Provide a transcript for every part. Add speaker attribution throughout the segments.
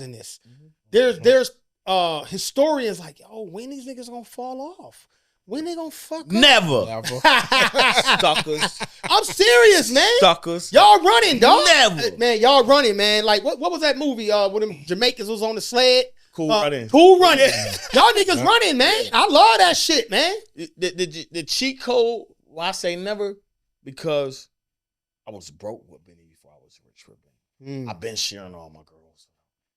Speaker 1: in this. There's historians like, oh, when these niggas gonna fall off? When they gonna fuck
Speaker 2: Never.
Speaker 3: Suckers.
Speaker 1: I'm serious, man.
Speaker 3: Suckers.
Speaker 1: Y'all running, dog.
Speaker 2: Never.
Speaker 1: Man, y'all running, man. Like, what was that movie when them Jamaicans was on the sled?
Speaker 3: Cool running.
Speaker 1: Cool running. Y'all niggas running, man. I love that shit, man.
Speaker 3: The cheat code, why I say never, because I was broke with Benny before I was rich with Benny. I've been sharing all my girls.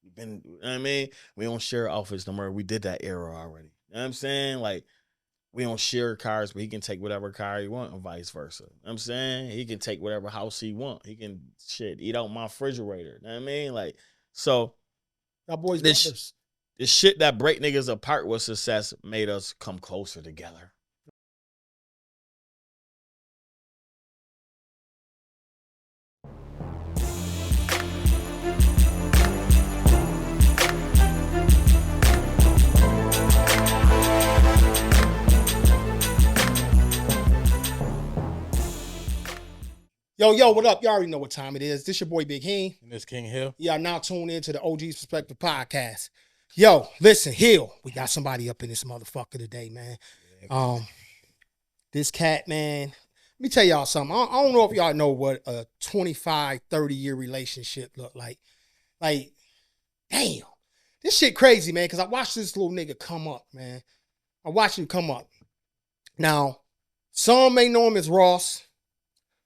Speaker 3: We've been, you know what I mean? We don't share outfits no more. We did that era already. You know what I'm saying? Like, we don't share cars, but he can take whatever car he want and vice versa. You know what I'm saying? He can take whatever house he want. He can, eat out my refrigerator. You know what I mean? Like, so.
Speaker 1: Y'all boys brothers.
Speaker 3: The shit that break niggas apart with success made us come closer together.
Speaker 1: Yo, what up? Y'all already know what time it is. This your boy Big Heem.
Speaker 2: And this King Hill.
Speaker 1: Y'all now tuned into the OGZ Perspective Podcast. Yo, listen, Hill, we got somebody up in this motherfucker today, man. This cat, man, let me tell y'all something. I don't know if y'all know what a 25, 30-year relationship look like. Like, damn. This shit crazy, man, because I watched this little nigga come up, man. I watched him come up. Now, some may know him as Ross.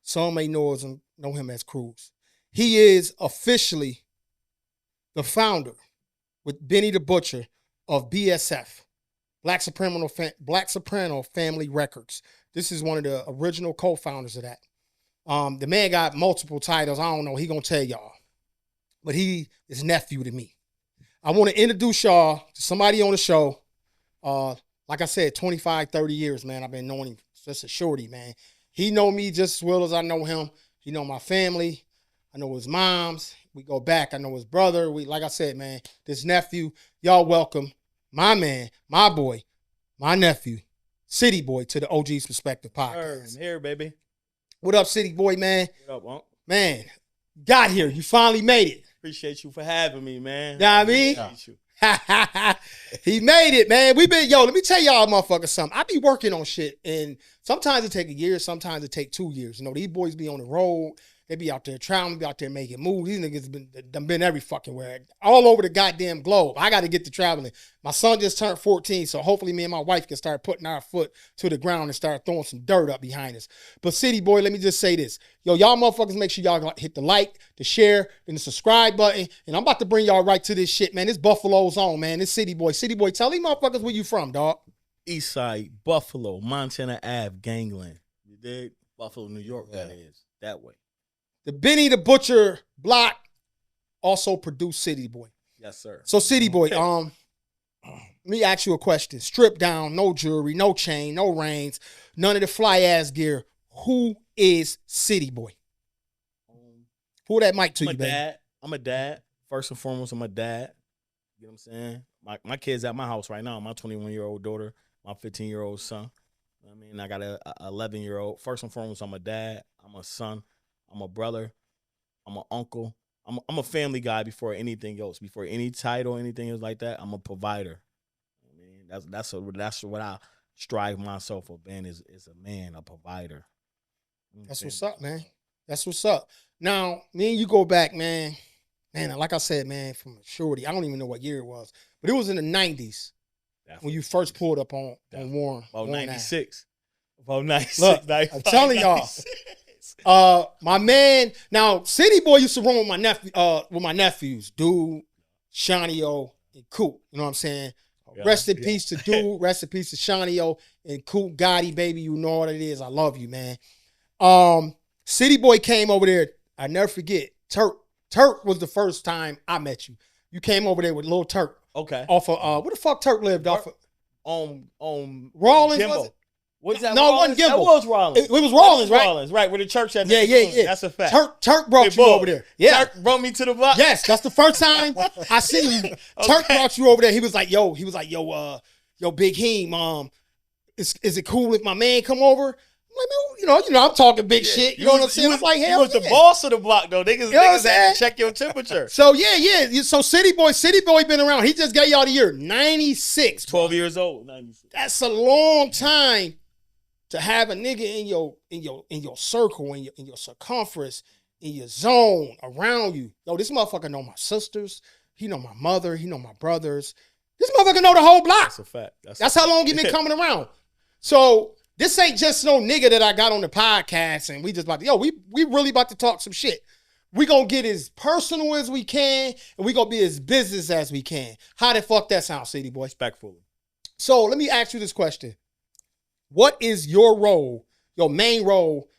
Speaker 1: Some may know him as Cruz. He is officially the founder with Benny the Butcher of BSF, Black Soprano Family Records. This is one of the original co-founders of that. The man got multiple titles. I don't know. He gonna tell y'all. But he is nephew to me. I want to introduce y'all to somebody on the show. Like I said, 25, 30 years, man. I've been knowing him just a shorty, man. He know me just as well as I know him. He know my family. I know his moms. We go back. I know his brother. Like I said, man, this nephew. Y'all welcome my man, my boy, my nephew, City Boy, to the OGZ Perspective Podcast.
Speaker 3: I'm here, baby.
Speaker 1: What up, City Boy, man?
Speaker 3: What up, Wonk?
Speaker 1: Man, got here. You finally made it.
Speaker 3: Appreciate you for having me, man.
Speaker 1: You know what I mean? He made it, man. Let me tell y'all motherfuckers something. I be working on shit, and sometimes it take a year, sometimes it take 2 years. You know, these boys be on the road. They be out there traveling, be out there making moves. These niggas been every fucking where. All over the goddamn globe. I got to get to traveling. My son just turned 14, so hopefully me and my wife can start putting our foot to the ground and start throwing some dirt up behind us. But City Boy, let me just say this. Yo, y'all motherfuckers make sure y'all hit the like, the share, and the subscribe button. And I'm about to bring y'all right to this shit, man. This Buffalo's on, man. This City Boy. City Boy, tell these motherfuckers where you from, dog.
Speaker 3: East Side, Buffalo, Montana Ave, Gangland. You dig? Buffalo, New York, that is. That way.
Speaker 1: The Benny the Butcher block also produced City Boy.
Speaker 3: Yes, sir.
Speaker 1: So City Boy, let me ask you a question. Stripped down, no jewelry, no chain, no rings, none of the fly ass gear. Who is City Boy? Pull that mic to you, baby.
Speaker 3: I'm a dad. First and foremost, I'm a dad. You know what I'm saying? My kid's at my house right now. My 21-year-old daughter, my 15-year-old son. You know what I mean? I got a 11-year-old. First and foremost, I'm a dad. I'm a son. I'm a brother. I'm an uncle. I'm a family guy before anything else. Before any title, anything else like that, I'm a provider. I mean, that's what I strive myself for being is a man, a provider.
Speaker 1: That's what's up, man. That's what's up. Now, me and you go back, man. Man, like I said, man, from a shorty, I don't even know what year it was, but it was in the 90s when you first pulled up on Warren.
Speaker 3: About 96. About 96.
Speaker 1: Look,
Speaker 3: 95,
Speaker 1: I'm telling y'all.
Speaker 3: 96.
Speaker 1: My man, now City Boy used to run with my nephews, Dude, Shawnee-O, and Coop. You know what I'm saying? Yeah, rest in peace to Dude, rest in peace to Shawnee-O, and Coop Gotti, baby. You know what it is. I love you, man. City Boy came over there. I never forget. Turk was the first time I met you. You came over there with Lil Turk.
Speaker 3: Okay.
Speaker 1: Off of where the fuck Turk lived off of?
Speaker 3: Rollins,
Speaker 1: Gimbo.
Speaker 3: was it? Was that
Speaker 1: No,
Speaker 3: Rollins?
Speaker 1: it wasn't Gimbo.
Speaker 3: That was Rollins.
Speaker 1: It was Rollins, right?
Speaker 3: Rollins, right, where the church at.
Speaker 1: Yeah.
Speaker 3: That's a fact.
Speaker 1: Turk brought you over there. Yeah.
Speaker 3: Turk brought me to the block.
Speaker 1: Yes, that's the first time I seen you. Okay. Turk brought you over there. He was like, yo, Big Heem, is it cool if my man come over? I'm like, man, you know, I'm talking big shit. You know what I'm saying? I'm like, hell,
Speaker 3: you was the
Speaker 1: yeah.
Speaker 3: boss of the block though. Niggas,
Speaker 1: You know what I'm
Speaker 3: niggas had
Speaker 1: saying?
Speaker 3: to check your temperature.
Speaker 1: So yeah. So City Boy been around. He just got y'all the year 96.
Speaker 3: 12 years old. 96.
Speaker 1: That's a long time to have a nigga in your circle, in your circumference, in your zone, around you. Yo, this motherfucker know my sisters. He know my mother. He know my brothers. This motherfucker know the whole block.
Speaker 3: That's a fact.
Speaker 1: That's how long he been coming around. So this ain't just no nigga that I got on the podcast and we just about to, we really about to talk some shit. We gonna get as personal as we can and we gonna be as business as we can. How the fuck that sound, City Boy?
Speaker 3: Respectfully.
Speaker 1: So let me ask you this question. What is your role, your main role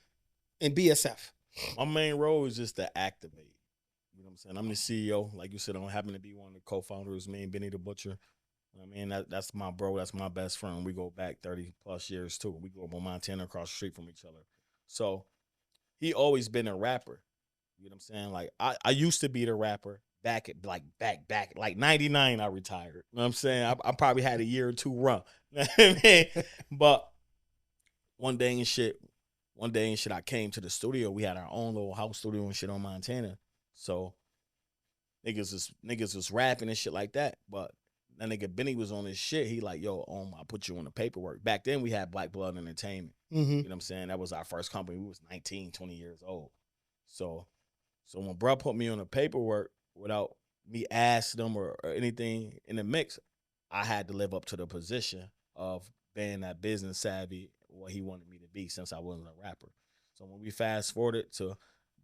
Speaker 1: in BSF?
Speaker 3: My main role is just to activate. You know what I'm saying? I'm the CEO. Like you said, I happen to be one of the co-founders, me and Benny the Butcher. I mean, that's my bro. That's my best friend. We go back 30 plus years too. We grew up in Montana across the street from each other. So he always been a rapper. You know what I'm saying? Like I used to be the rapper back 99 I retired. You know what I'm saying? I probably had a year or two run. You know what I mean? But one day and shit, I came to the studio. We had our own little house studio and shit on Montana. So niggas was rapping and shit like that. But that nigga Benny was on his shit. He like, yo, I put you on the paperwork. Back then we had Black Blood Entertainment.
Speaker 1: Mm-hmm.
Speaker 3: You know what I'm saying? That was our first company. We was 19, 20 years old. So when bruh put me on the paperwork without me asking them or anything in the mix, I had to live up to the position of being that business savvy, what he wanted me to be since I wasn't a rapper. So when we fast forwarded to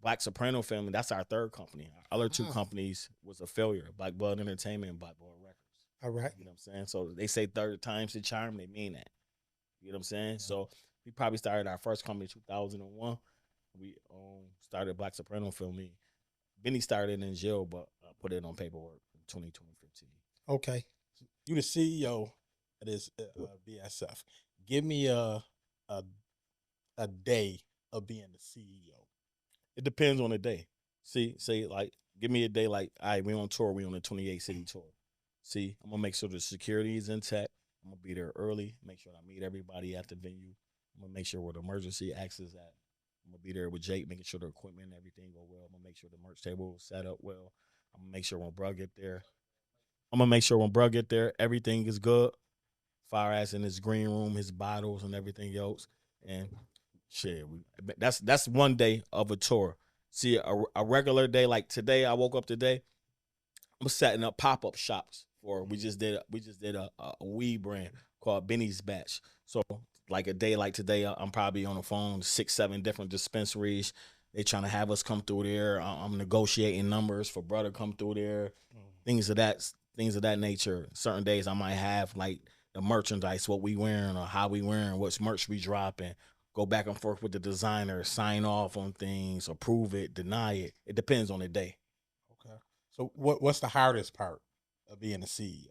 Speaker 3: Black Soprano Family, that's our third company. Our other two companies was a failure, Black Blood Entertainment and Black Blood Records.
Speaker 1: All right.
Speaker 3: You know what I'm saying? So they say third time's the charm, they mean that. You know what I'm saying? So we probably started our first company in 2001. We started Black Soprano Family. Benny started in jail, but put it on paperwork in 2015.
Speaker 1: Okay.
Speaker 2: You the CEO of this BSF. Give me a day of being the CEO.
Speaker 3: It depends on the day. Say like, give me a day like, all right, we on tour. We on the 28 city tour. See, I'm gonna make sure the security is intact. I'm gonna be there early. Make sure I meet everybody at the venue. I'm gonna make sure where the emergency access at. I'm gonna be there with Jake, making sure the equipment and everything go well. I'm gonna make sure the merch table is set up well. I'm gonna make sure when bruh get there, everything is good. Fire ass in his green room, his bottles and everything else. And shit, that's one day of a tour. See, a regular day like today, I woke up today, I'm setting up pop-up shops for we just did a weed brand called Benny's Batch. So like a day like today, I'm probably on the phone 6-7 different dispensaries. They trying to have us come through there. I'm negotiating numbers for brother come through there. Things of that nature. Certain days I might have like the merchandise, what we wearing or how we wearing, what's merch we dropping. Go back and forth with the designer, sign off on things, approve it, deny it. It depends on the day.
Speaker 2: Okay. So what's the hardest part of being a CEO?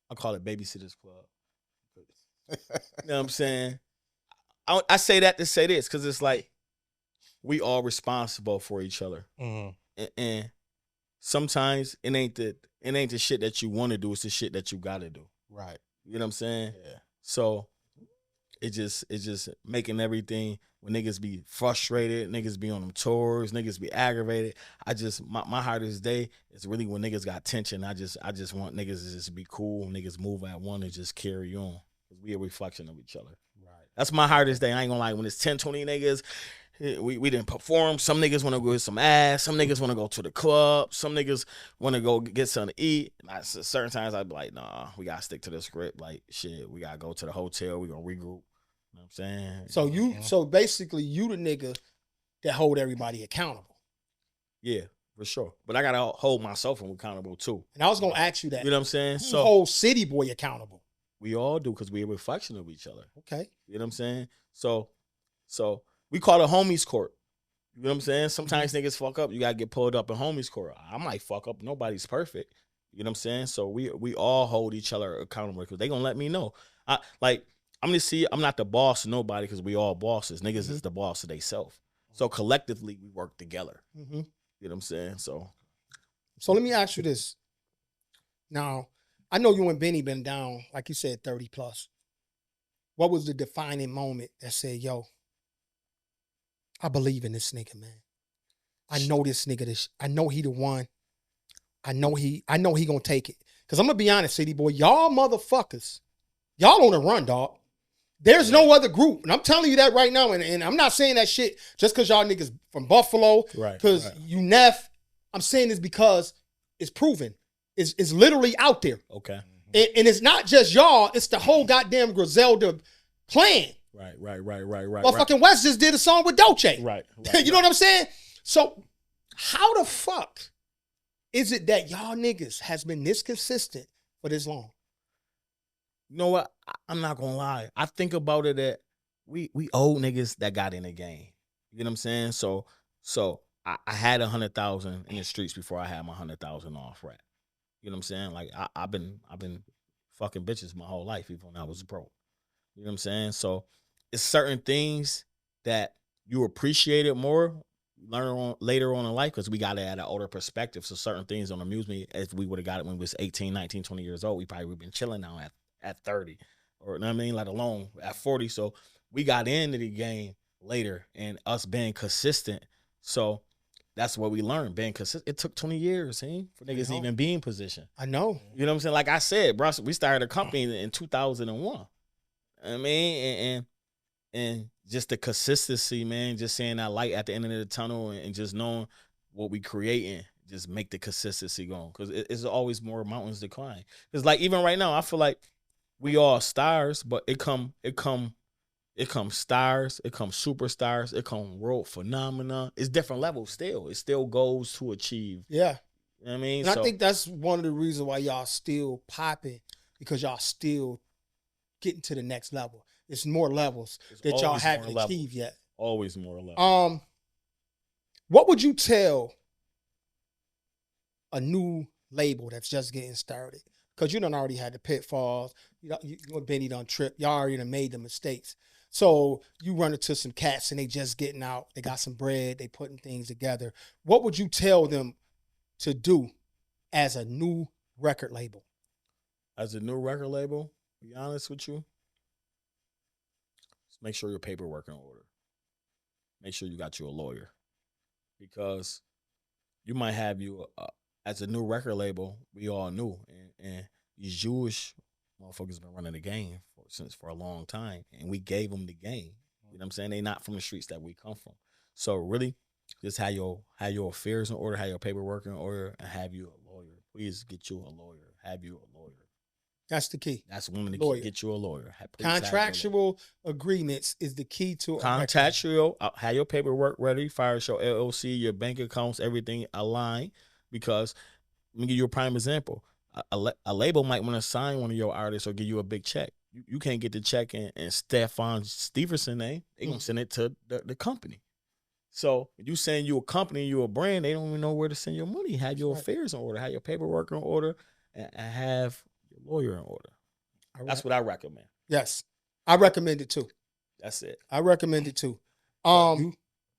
Speaker 3: I call it Babysitter's Club. You know what I'm saying? I say that to say this because it's like we all responsible for each other.
Speaker 2: Mm-hmm.
Speaker 3: And sometimes it ain't the shit that you want to do, it's the shit that you gotta do.
Speaker 2: Right.
Speaker 3: You know what I'm saying?
Speaker 2: Yeah.
Speaker 3: So it's just making everything when niggas be frustrated, niggas be on them tours, niggas be aggravated. My hardest day is really when niggas got tension. I just want niggas to just be cool, niggas move at one and just carry on. Cause we a reflection of each other.
Speaker 2: Right.
Speaker 3: That's my hardest day. I ain't gonna lie. When it's 10, 20 niggas, we didn't perform. Some niggas want to go get some ass. Some niggas want to go to the club. Some niggas want to go get something to eat. And certain times I'd be like, nah, we gotta stick to the script. Like shit, we gotta go to the hotel. We gonna regroup. You know what I'm saying?
Speaker 1: So basically you the nigga that hold everybody accountable.
Speaker 3: Yeah, for sure. But I gotta hold myself accountable too.
Speaker 1: And I was gonna ask you that.
Speaker 3: You know what I'm saying?
Speaker 1: Who hold City Boy accountable?
Speaker 3: We all do because we're a reflection of each other.
Speaker 1: Okay.
Speaker 3: You know what I'm saying? So we call it homies court. You know what I'm saying? Sometimes niggas fuck up. You gotta get pulled up in homies court. I might fuck up. Nobody's perfect. You know what I'm saying? So we all hold each other accountable because they gonna let me know. I'm not the boss of nobody because we all bosses. Niggas is the boss of theyself. So collectively we work together.
Speaker 1: Mm-hmm.
Speaker 3: You know what I'm saying? So
Speaker 1: let me ask you this. Now, I know you and Benny been down, like you said, 30 plus. what was the defining moment that said, yo, I believe in this nigga, man. I know this nigga. I know he the one. I know he gonna take it. Cause I'm gonna be honest, City Boy, y'all motherfuckers, y'all on the run, dog. There's no other group, and I'm telling you that right now. And I'm not saying that shit just because y'all niggas from Buffalo,
Speaker 3: Right,
Speaker 1: because
Speaker 3: right.
Speaker 1: you Neff. I'm saying this because it's proven. It's literally out there.
Speaker 3: Okay.
Speaker 1: And it's not just y'all, it's the whole goddamn Griselda plan.
Speaker 3: Right.
Speaker 1: Motherfucking West just did a song with Dolce.
Speaker 3: Right.
Speaker 1: You know what I'm saying? So how the fuck is it that y'all niggas has been this consistent for this long?
Speaker 3: You know what? I'm not gonna lie. I think about it that we old niggas that got in the game. You know what I'm saying? So I had 100,000 in the streets before I had my 100,000 off rap. You know what I'm saying? Like I've been fucking bitches my whole life, even when I was broke. You know what I'm saying? So it's certain things that you appreciate it more later on in life because we got it at an older perspective. So certain things don't amuse me. If we would have got it when we was 18, 19, 20 years old, we probably would have been chilling now at 30. Or you know what I mean? Like alone at 40. So we got into the game later and us being consistent. So that's what we learned, being consistent. It took 20 years, for niggas to even be in position.
Speaker 1: I know.
Speaker 3: You know what I'm saying? Like I said, bro, we started a company in 2001. I mean, and just the consistency, man, just seeing that light at the end of the tunnel and just knowing what we creating, just make the consistency going. Because it's always more mountains to climb. Because like even right now, I feel like we all stars, but it come stars, it come superstars, it come world phenomena. It's different levels still. It still goes to achieve.
Speaker 1: Yeah.
Speaker 3: You know what I mean?
Speaker 1: And I think that's one of the reasons why y'all still popping, because y'all still getting to the next level. It's more levels that y'all haven't achieved yet.
Speaker 3: Always more levels.
Speaker 1: What would you tell a new label that's just getting started? Because you done already had the pitfalls. You and Benny done tripped. Y'all already done made the mistakes. So you run into some cats and they just getting out. They got some bread. They putting things together. What would you tell them to do as a new record label?
Speaker 3: As a new record label, to be honest with you, just make sure your paperwork in order. Make sure you got you a lawyer. Because you might have you, as a new record label, we all knew. And these Jewish motherfuckers been running the game for a long time. And we gave them the game. You know what I'm saying? They not from the streets that we come from. So really, just have your affairs in order, have your paperwork in order, and have you a lawyer. Please get you a lawyer. Have you a lawyer.
Speaker 1: That's the key.
Speaker 3: That's one of the key. Get you a lawyer.
Speaker 1: Contractual agreements is the key to
Speaker 3: contractual. Have your paperwork ready. Fire your LLC, your bank accounts, everything aligned. Because let me give you a prime example. A label might want to sign one of your artists or give you a big check. You can't get the check and Stefan Stevenson name. They gonna send it to the company. So you saying you a company, you a brand, they don't even know where to send your money. Have your affairs in order. Have your paperwork in order, and have your lawyer in order. Right. That's what I recommend.
Speaker 1: Yes, I recommend it too.
Speaker 3: That's it.
Speaker 1: I recommend it too. Go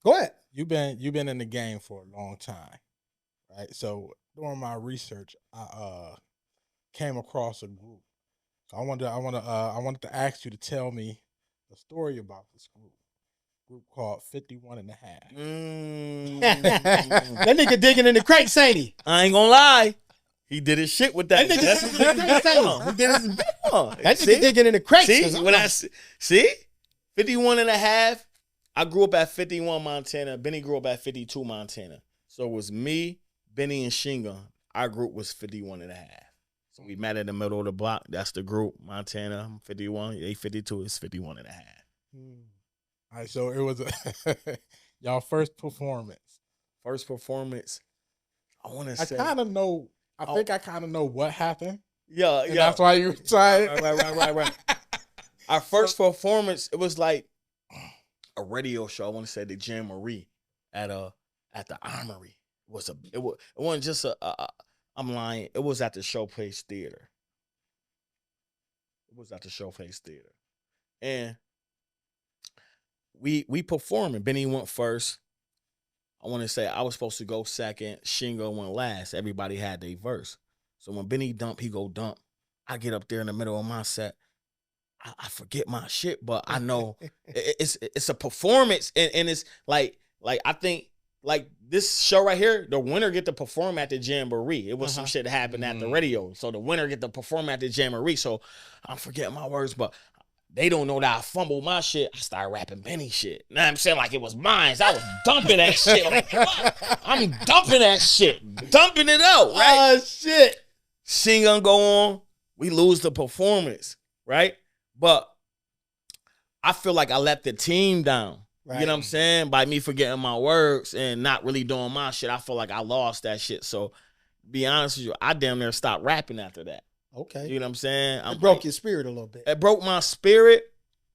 Speaker 1: ahead.
Speaker 2: You've been in the game for a long time, right? So during my research, I came across a group. So I wanted to ask you to tell me a story about this group. Group called 51 and a half.
Speaker 1: That nigga digging in the crates, ain't he?
Speaker 3: I ain't gonna lie. He did his shit with that.
Speaker 1: That nigga,
Speaker 3: he did his big one.
Speaker 1: That nigga digging in the crates.
Speaker 3: See? 51 and a half. I grew up at 51 Montana. Benny grew up at 52 Montana. So it was me, Benny, and Shinga. Our group was 51 and a half. So we met in the middle of the block. That's the group. Montana, 51. They 52. It's 51 and a half.
Speaker 2: All right, so it was y'all first performance.
Speaker 3: First performance. I want to say.
Speaker 2: I kind of know. I think I kind of know what happened.
Speaker 3: Yeah.
Speaker 2: That's why you retired.
Speaker 3: Right. Our first performance, it was like a radio show. I want to say the Jam Marie at the Armory. It wasn't just I'm lying. It was at the Showplace Theater. And we performing. Benny went first. I want to say I was supposed to go second. Shingo went last. Everybody had their verse. So when Benny dump, he go dump. I get up there in the middle of my set. I forget my shit, but I know it's a performance, and it's like I think like this show right here, the winner get to perform at the Jamboree. It was some shit that happened at the radio, so the winner get to perform at the Jamboree. So I'm forgetting my words, but they don't know that I fumbled my shit. I started rapping Benny shit. Now I'm saying like it was mine. I was dumping that shit. Like, I'm dumping that shit, dumping it out, right?
Speaker 1: Oh shit!
Speaker 3: Scene gonna go on. We lose the performance, right? But I feel like I let the team down. Right. You know what I'm saying? By me forgetting my words and not really doing my shit, I feel like I lost that shit. So, be honest with you, I damn near stopped rapping after that.
Speaker 1: Okay.
Speaker 3: You know what I'm saying?
Speaker 1: It broke your spirit a little bit.
Speaker 3: It broke my spirit.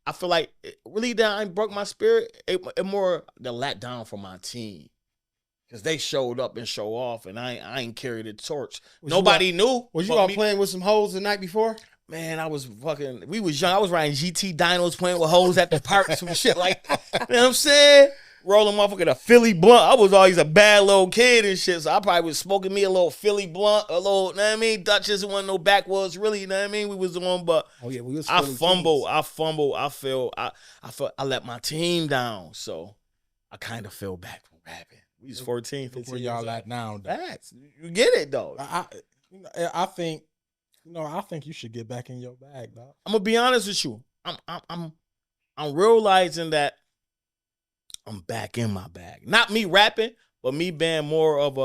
Speaker 3: I feel like it really down broke my spirit. It more the let down for my team. Because they showed up and show off, and I ain't carried the torch. Nobody knew.
Speaker 1: Was you all playing with some hoes the night before?
Speaker 3: Man, I was fucking, we was young. I was riding GT dynos, playing with hoes at the park, some shit like that. You know what I'm saying? Rolling motherfucker a Philly blunt. I was always a bad little kid and shit, so I probably was smoking me a little Philly blunt, a little, you know what I mean? Dutchess wasn't no backwoods, really, you know what I mean? We was on, but
Speaker 1: we was
Speaker 3: I fumbled. I let my team down, so I kind of fell back from rapping. We was 14, 15
Speaker 2: where y'all at now.
Speaker 3: Facts. You get it, though.
Speaker 2: I think you should get back in your bag, dog.
Speaker 3: I'm gonna be honest with you. I'm realizing that I'm back in my bag. Not me rapping, but me being more of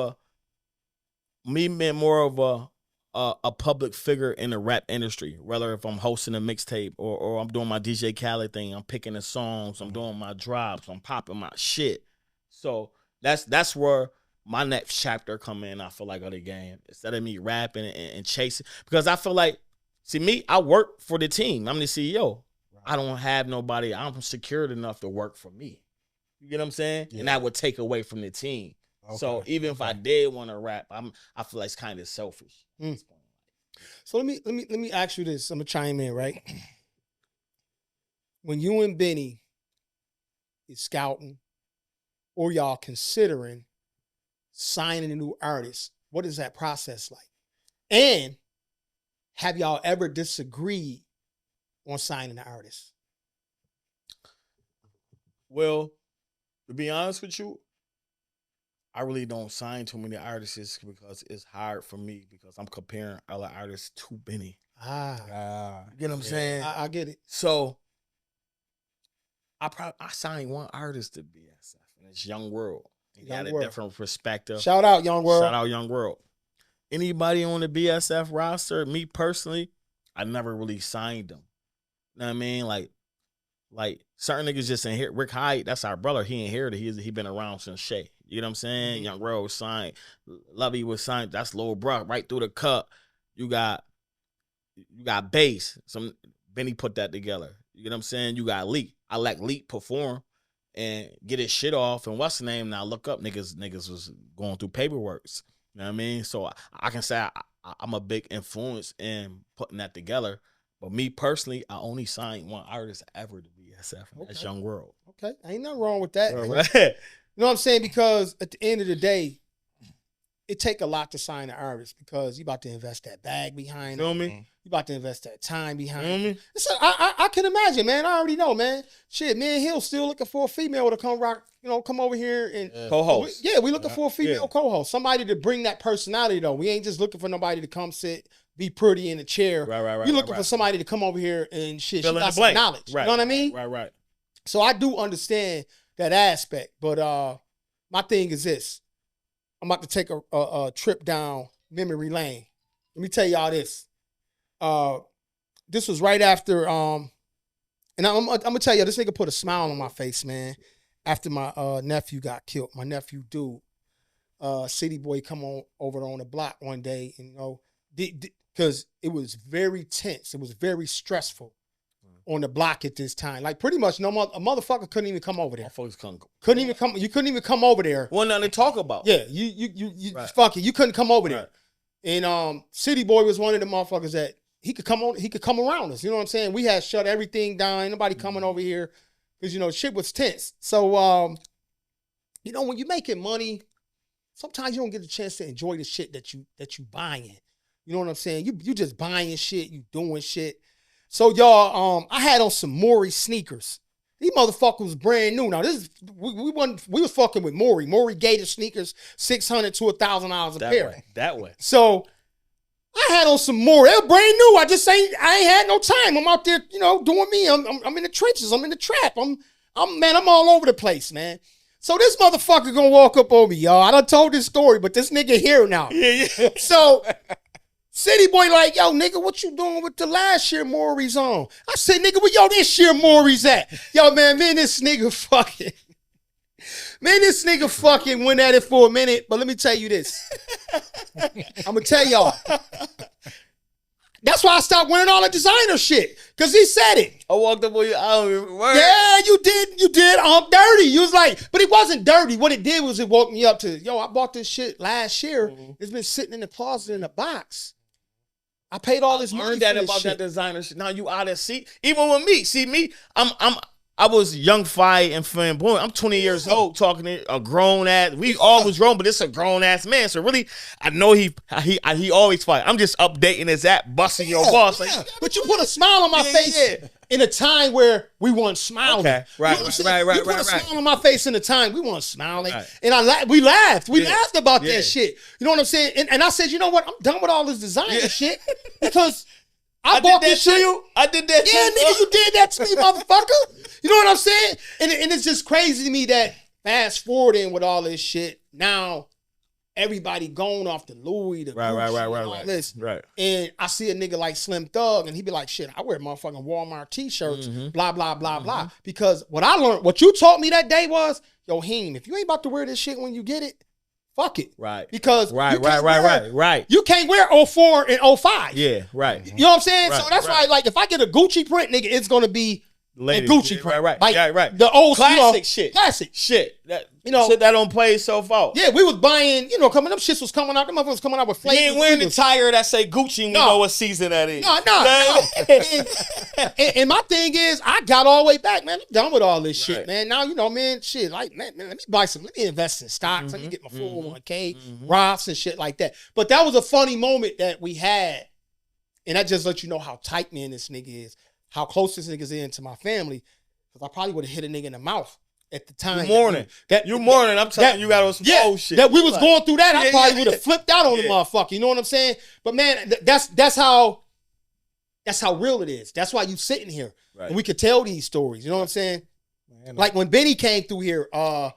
Speaker 3: a public figure in the rap industry. Whether if I'm hosting a mixtape or I'm doing my DJ Khaled thing, I'm picking the songs, I'm doing my drops, I'm popping my shit. So that's where my next chapter come in, I feel like, of the game. Instead of me rapping and chasing. Because I feel like, see me, I work for the team. I'm the CEO. Right. I don't have nobody. I'm secured enough to work for me. You get what I'm saying? Yeah. And that would take away from the team. Okay. So even if I did want to rap, I feel like it's kind of selfish.
Speaker 1: So let me ask you this. I'm gonna chime in, right? When you and Benny is scouting, or y'all considering signing a new artist, what is that process like? And have y'all ever disagreed on signing an artist?
Speaker 3: Well, to be honest with you, I really don't sign too many artists because it's hard for me because I'm comparing other artists to Benny. You get what I'm saying?
Speaker 1: I get it.
Speaker 3: So I signed one artist to BSF, and it's Young World. He got a different perspective.
Speaker 1: Shout out, Young World.
Speaker 3: Shout out, Young World. Anybody on the BSF roster, me personally, I never really signed them. You know what I mean? Like certain niggas just in here. Rick Hyde, that's our brother. He ain't here. He been around since Shay. You know what I'm saying? Young World was signed. Lovey was signed. That's Lil Bro. Right through the cut. You got bass. Benny put that together. You know what I'm saying? You got Leak. I let Leak perform and get his shit off. And what's the name? Now look up, niggas was going through paperwork. You know what I mean? So I can say I'm a big influence in putting that together. But me personally, I only signed one artist ever to BSF, and that's Young World.
Speaker 1: Okay, ain't nothing wrong with that.
Speaker 3: Right.
Speaker 1: You know what I'm saying? Because at the end of the day, it take a lot to sign an artist because you about to invest that bag behind
Speaker 3: them.
Speaker 1: You about to invest that time behind them. So I can imagine, man. I already know, man. Shit, me and Hill still looking for a female to come rock, come over here and
Speaker 3: co-host.
Speaker 1: We looking for a female co-host. Somebody to bring that personality, though. We ain't just looking for nobody to come sit, be pretty in a chair.
Speaker 3: Right.
Speaker 1: We're looking for somebody to come over here and shit.
Speaker 3: Fill
Speaker 1: she
Speaker 3: in
Speaker 1: got
Speaker 3: the
Speaker 1: some
Speaker 3: blank.
Speaker 1: knowledge.
Speaker 3: Right.
Speaker 1: You know what I mean?
Speaker 3: Right.
Speaker 1: So I do understand that aspect. But my thing is this. I'm about to take a trip down memory lane. Let me tell y'all this. This was right after, and I'm gonna tell you, this nigga put a smile on my face, man, after my nephew got killed. My nephew, dude, City Boy, come over on the block one day, and because it was very tense. It was very stressful on the block at this time. Like pretty much a motherfucker couldn't even come over there. Couldn't even come. You couldn't even come over there.
Speaker 3: Well, nothing to talk about.
Speaker 1: Yeah, you fuck it. You couldn't come over there. And City Boy was one of the motherfuckers that he could come around us. You know what I'm saying? We had shut everything down. Ain't nobody coming over here because shit was tense. So when you're making money, sometimes you don't get a chance to enjoy the shit that you buying. You know what I'm saying? You just buying shit, you doing shit. So y'all, I had on some Maury sneakers. These motherfuckers was brand new. Now this is we was fucking with Maury Gator sneakers, $600 to $1,000 a pair.
Speaker 3: That way.
Speaker 1: So I had on some Maury. They were brand new. I ain't had no time. I'm out there, doing me. I'm in the trenches. I'm in the trap. I'm all over the place, man. So this motherfucker gonna walk up on me, y'all. I done told this story, but this nigga here now.
Speaker 3: Yeah.
Speaker 1: So City Boy like, yo, nigga, what you doing with the last year Maury's on? I said, nigga, where yo this year Maury's at? Yo, man, this nigga fucking went at it for a minute. But let me tell you this. I'm gonna tell y'all. That's why I stopped wearing all the designer shit. Cause he said it.
Speaker 3: I walked up on you. I don't even work.
Speaker 1: Yeah, you did. I'm dirty. You was like, but it wasn't dirty. What it did was it woke me up to, yo, I bought this shit last year. Mm-hmm. It's been sitting in the closet in a box. I paid all this money for this
Speaker 3: about
Speaker 1: shit.
Speaker 3: That designer shit. Now you out of seat. Even with me. See me, I was young, fire, and flamboyant. I'm 20 years old talking to a grown ass. We all was grown, but it's a grown ass man. So really, I know he always fight. I'm just updating his app, busting your boss. Like,
Speaker 1: but you put a smile on my face in a time where we weren't smiling.
Speaker 3: Okay, right.
Speaker 1: You put a smile on my face in a time we weren't smiling, and we laughed. We laughed about that shit. You know what I'm saying? And I said, you know what? I'm done with all this designer shit because I bought this shit.
Speaker 3: I did that.
Speaker 1: Yeah, nigga, you did that to me, motherfucker. You know what I'm saying? And it's just crazy to me that fast forwarding with all this shit, now everybody going off the Louis, the Gucci,
Speaker 3: right.
Speaker 1: And I see a nigga like Slim Thug, and he be like, shit, I wear motherfucking Walmart t-shirts, blah, blah, blah, blah. Because what I learned, what you taught me that day was, yo, Heem, if you ain't about to wear this shit when you get it, fuck it.
Speaker 3: Right.
Speaker 1: Because
Speaker 3: right.
Speaker 1: You can't wear 04 and 05.
Speaker 3: Yeah, right.
Speaker 1: You know what I'm saying? Right, so that's why, like, if I get a Gucci print, nigga, it's going to be
Speaker 3: ladies,
Speaker 1: Gucci print.
Speaker 3: Right.
Speaker 1: Like,
Speaker 3: right.
Speaker 1: The old
Speaker 3: classic shit.
Speaker 1: Classic
Speaker 3: shit. That, shit that don't play itself out.
Speaker 1: Yeah, we was buying, coming up, shits was coming out. Them motherfuckers coming out with flavors.
Speaker 3: You ain't wearing the tire that say Gucci and we know what season that is.
Speaker 1: No. And my thing is, I got all the way back, man. I'm done with all this shit, man. Now, man, shit, like, man, let me invest in stocks. Let me get my 401k, Roths and shit like that. But that was a funny moment that we had. And that just let you know how tight, man, this nigga is. How close this nigga's in to my family. Because I probably would have hit a nigga in the mouth at the time.
Speaker 3: You mourning. I'm telling you got on some old shit.
Speaker 1: That we was going through that, I probably would have flipped out on the motherfucker. You know what I'm saying? But man, that's how real it is. That's why you sitting here. Right. And we could tell these stories. You know what I'm saying? Man, like when Benny came through here, let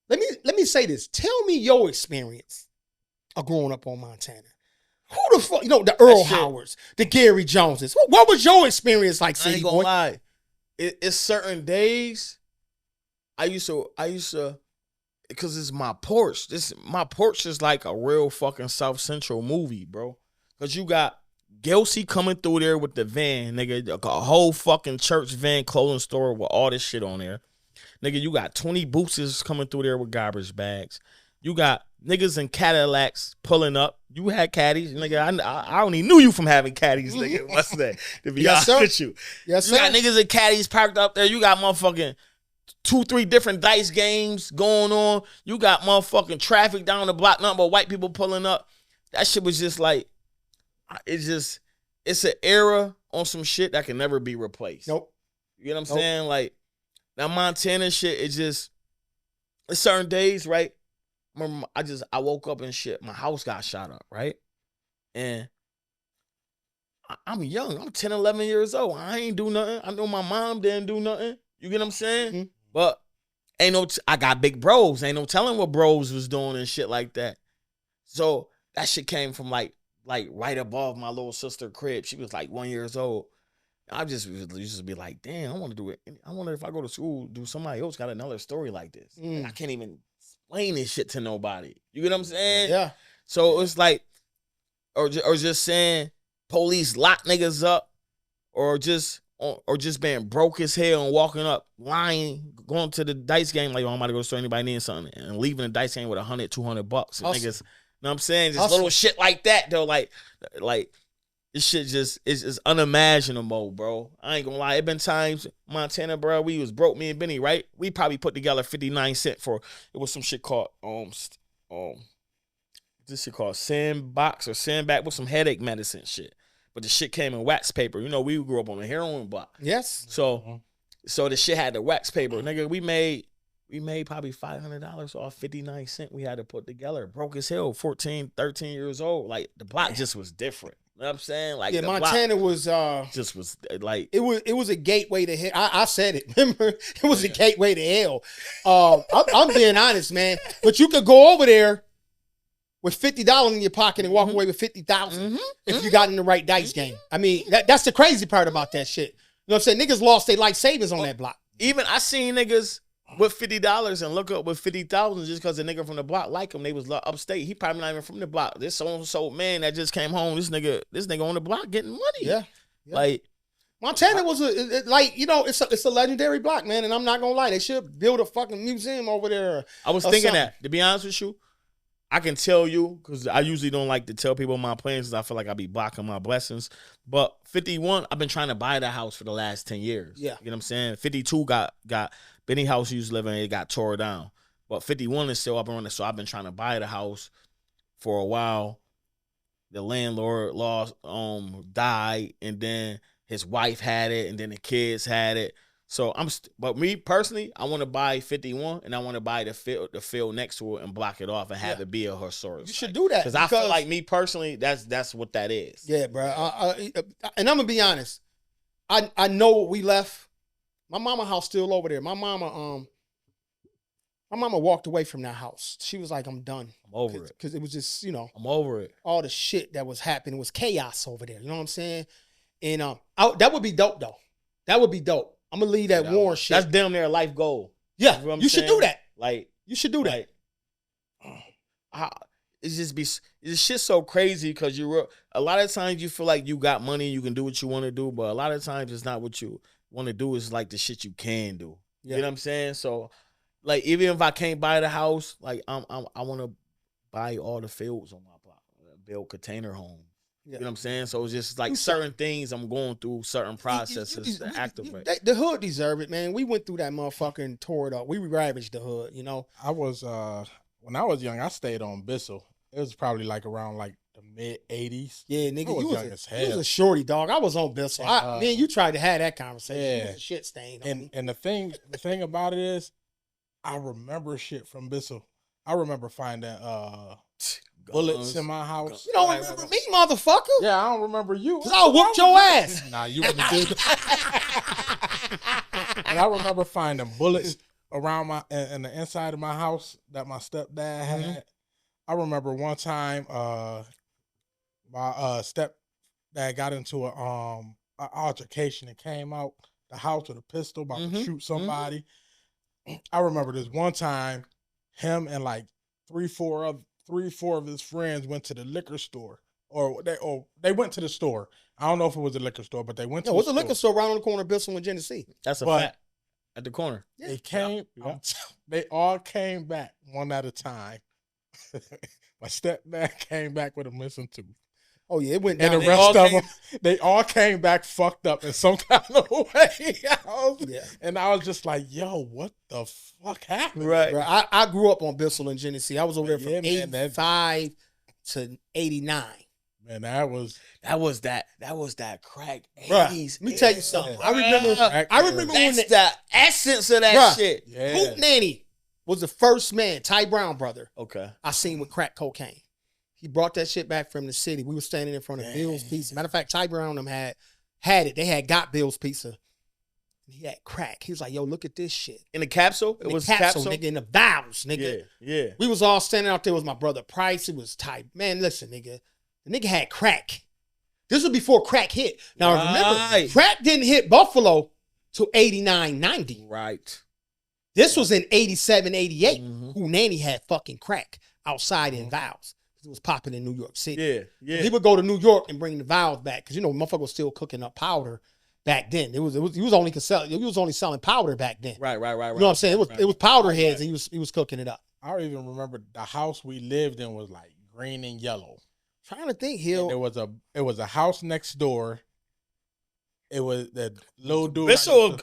Speaker 1: me say this. Tell me your experience of growing up on Montana. Who the fuck, the Earl Howards, the Gary Joneses. What was your experience like, City Boy?
Speaker 3: I ain't gonna lie. It's certain days I used to, because it's my porch. My porch is like a real fucking South Central movie, bro. Because you got Gelsey coming through there with the van, nigga, a whole fucking church van clothing store with all this shit on there. Nigga, you got 20 boosters coming through there with garbage bags. You got niggas in Cadillacs pulling up. You had caddies, nigga. I only knew you from having caddies, nigga. What's that? To be honest with you.
Speaker 1: Yes,
Speaker 3: you got niggas in caddies parked up there. You got motherfucking 2-3 different dice games going on. You got motherfucking traffic down the block, nothing but white people pulling up. That shit was just like, it's an era on some shit that can never be replaced.
Speaker 1: Nope.
Speaker 3: You know what I'm saying? Like, that Montana shit, it's certain days, right? Remember, I woke up and shit. My house got shot up, right? And I'm young. I'm 10, 11 years old. I ain't do nothing. I know my mom didn't do nothing. You get what I'm saying? Mm-hmm. But I got big bros. Ain't no telling what bros was doing and shit like that. So that shit came from like right above my little sister crib. She was like 1 year old. I just used to be like, damn, I want to do it. I wonder if I go to school, do somebody else got another story like this. I can't even explain this shit to nobody. You get what I'm saying?
Speaker 1: Yeah.
Speaker 3: So it's like, or just saying police lock niggas up, or just being broke as hell and walking up, lying, going to the dice game like, I'm about to go to store, anybody need something, and leaving the dice game with $100, $200. And niggas, you know what I'm saying? Just little shit like that though. Like this shit it's just unimaginable, bro. I ain't gonna lie. It been times, Montana, bro, we was broke, me and Benny, right? We probably put together 59 cents for, it was some shit called, this shit called Sandbox or Sandbag with some headache medicine shit. but the shit came in wax paper. You know, we grew up on a heroin block.
Speaker 1: Yes.
Speaker 3: So the shit had the wax paper. Nigga, we made probably $500 off 59 cents we had to put together. Broke as hell, 14, 13 years old. Like, the block just was different. You know what I'm saying? Like,
Speaker 1: Yeah,
Speaker 3: the
Speaker 1: Montana was
Speaker 3: just was like
Speaker 1: it was a gateway to hell. I said it. Remember, it was a gateway to hell. I'm being honest, man. But you could go over there with $50 in your pocket and walk away with 50,000 if you got in the right dice game. I mean, that's the crazy part about that shit. You know what I'm saying? Niggas lost their life savings on that block.
Speaker 3: Even I seen niggas with $50 and look up with 50,000 just because the nigga from the block like him. They was upstate. He probably not even from the block. This so man that just came home. This nigga on the block getting money.
Speaker 1: Yeah.
Speaker 3: Like,
Speaker 1: Montana was it's a legendary block, man. And I'm not gonna lie, they should build a fucking museum over there.
Speaker 3: I was thinking that, to be honest with you, I can tell you, because I usually don't like to tell people my plans because I feel like I be blocking my blessings. But 51, I've been trying to buy the house for the last 10 years.
Speaker 1: Yeah.
Speaker 3: You know what I'm saying? 52 got Benny house he used to live in, it got tore down. But 51 is still up and running, so I've been trying to buy the house for a while. The landlord died, and then his wife had it, and then the kids had it. So but me personally, I want to buy 51, and I want to buy the field next to it and block it off and have it be a historic.
Speaker 1: You should do that
Speaker 3: because I feel like, me personally, that's what that is.
Speaker 1: Yeah, bro. And I'm gonna be honest. I know what we left. My mama house still over there. My mama walked away from that house. She was like, I'm done.
Speaker 3: I'm over it.
Speaker 1: Because it was just,
Speaker 3: I'm over it.
Speaker 1: All the shit that was happening was chaos over there. You know what I'm saying? And that would be dope, though. That would be dope. I'm going to leave that Warren shit.
Speaker 3: That's damn near a life goal.
Speaker 1: Yeah,
Speaker 3: you know
Speaker 1: you should do that.
Speaker 3: Like,
Speaker 1: you should do that.
Speaker 3: It's shit so crazy because a lot of times you feel like you got money, you can do what you want to do, but a lot of times it's not what you want to do. It's like the shit you can do.
Speaker 1: Yeah.
Speaker 3: You know what I'm saying? So, like, even if I can't buy the house, like, I want to buy all the fields on my block, build container homes.
Speaker 1: Yeah.
Speaker 3: You know what I'm saying? So it's just like certain things I'm going through, certain processes to activate.
Speaker 1: The hood deserve it, man. We went through that motherfucker and tore it up. We ravaged the hood,
Speaker 2: I was when I was young, I stayed on Bissell. It was probably like around like the mid 80s.
Speaker 1: Yeah, nigga, you was
Speaker 2: a
Speaker 1: a shorty dog. I was on Bissell. Me and you tried to have that conversation.
Speaker 2: Yeah.
Speaker 1: You was a shit stain.
Speaker 2: And the thing about it is, I remember shit from Bissell. I remember finding bullets in my house.
Speaker 1: You don't remember me, motherfucker?
Speaker 2: Yeah, I don't remember you.
Speaker 1: Cause I'll whoop your ass.
Speaker 2: Nah, you wouldn't do that. And I remember finding bullets around in the inside of my house that my stepdad had. Mm-hmm. I remember one time my stepdad got into an altercation and came out the house with a pistol about to shoot somebody. Mm-hmm. I remember this one time, him and like three, four of his friends went to the liquor store, or they went to the store. I don't know if it was a liquor store, but they went to the store.
Speaker 1: It was a liquor store right on the corner of Bissell and Genesee.
Speaker 3: That's a fact. At the corner.
Speaker 1: Yeah.
Speaker 2: They came, they all came back one at a time. My stepdad came back with a missing tooth.
Speaker 1: Oh yeah, it went down.
Speaker 2: And the rest of them, they all came back fucked up in some kind of way. And I was just like, yo, what the fuck happened?
Speaker 1: Right. Bro, I grew up on Bissell and Genesee. I was over there from 85 to 89.
Speaker 2: Man, that was
Speaker 3: that crack 80s.
Speaker 1: Bruh, let me tell you something. I remember when
Speaker 3: the essence of that shit.
Speaker 1: Yeah. Hoop Nanny was the first man, Ty Brown brother.
Speaker 3: Okay.
Speaker 1: I seen with crack cocaine. He brought that shit back from the city. We were standing in front of Bill's Pizza. Matter of fact, Ty Brown them had it. They had got Bill's Pizza. He had crack. He was like, yo, look at this shit.
Speaker 3: In the capsule?
Speaker 1: It was capsule, nigga, in the vials, nigga.
Speaker 3: Yeah.
Speaker 1: We was all standing out there with my brother Price. It was Ty. Man, listen, nigga. The nigga had crack. This was before crack hit. Now, remember, crack didn't hit Buffalo till 89, 90.
Speaker 3: Right.
Speaker 1: This was in 87, 88. Who Nanny had fucking crack outside in vials. It was popping in New York City.
Speaker 3: Yeah.
Speaker 1: He would go to New York and bring the vials back because motherfucker was still cooking up powder back then. He was only selling powder back then.
Speaker 3: Right.
Speaker 1: You know what I'm saying? It was powder heads and he was cooking it up.
Speaker 2: I don't even remember the house we lived in was like green and yellow.
Speaker 1: Trying to think, Hill.
Speaker 2: It was a house next door. It was the little dude.
Speaker 3: Bissell,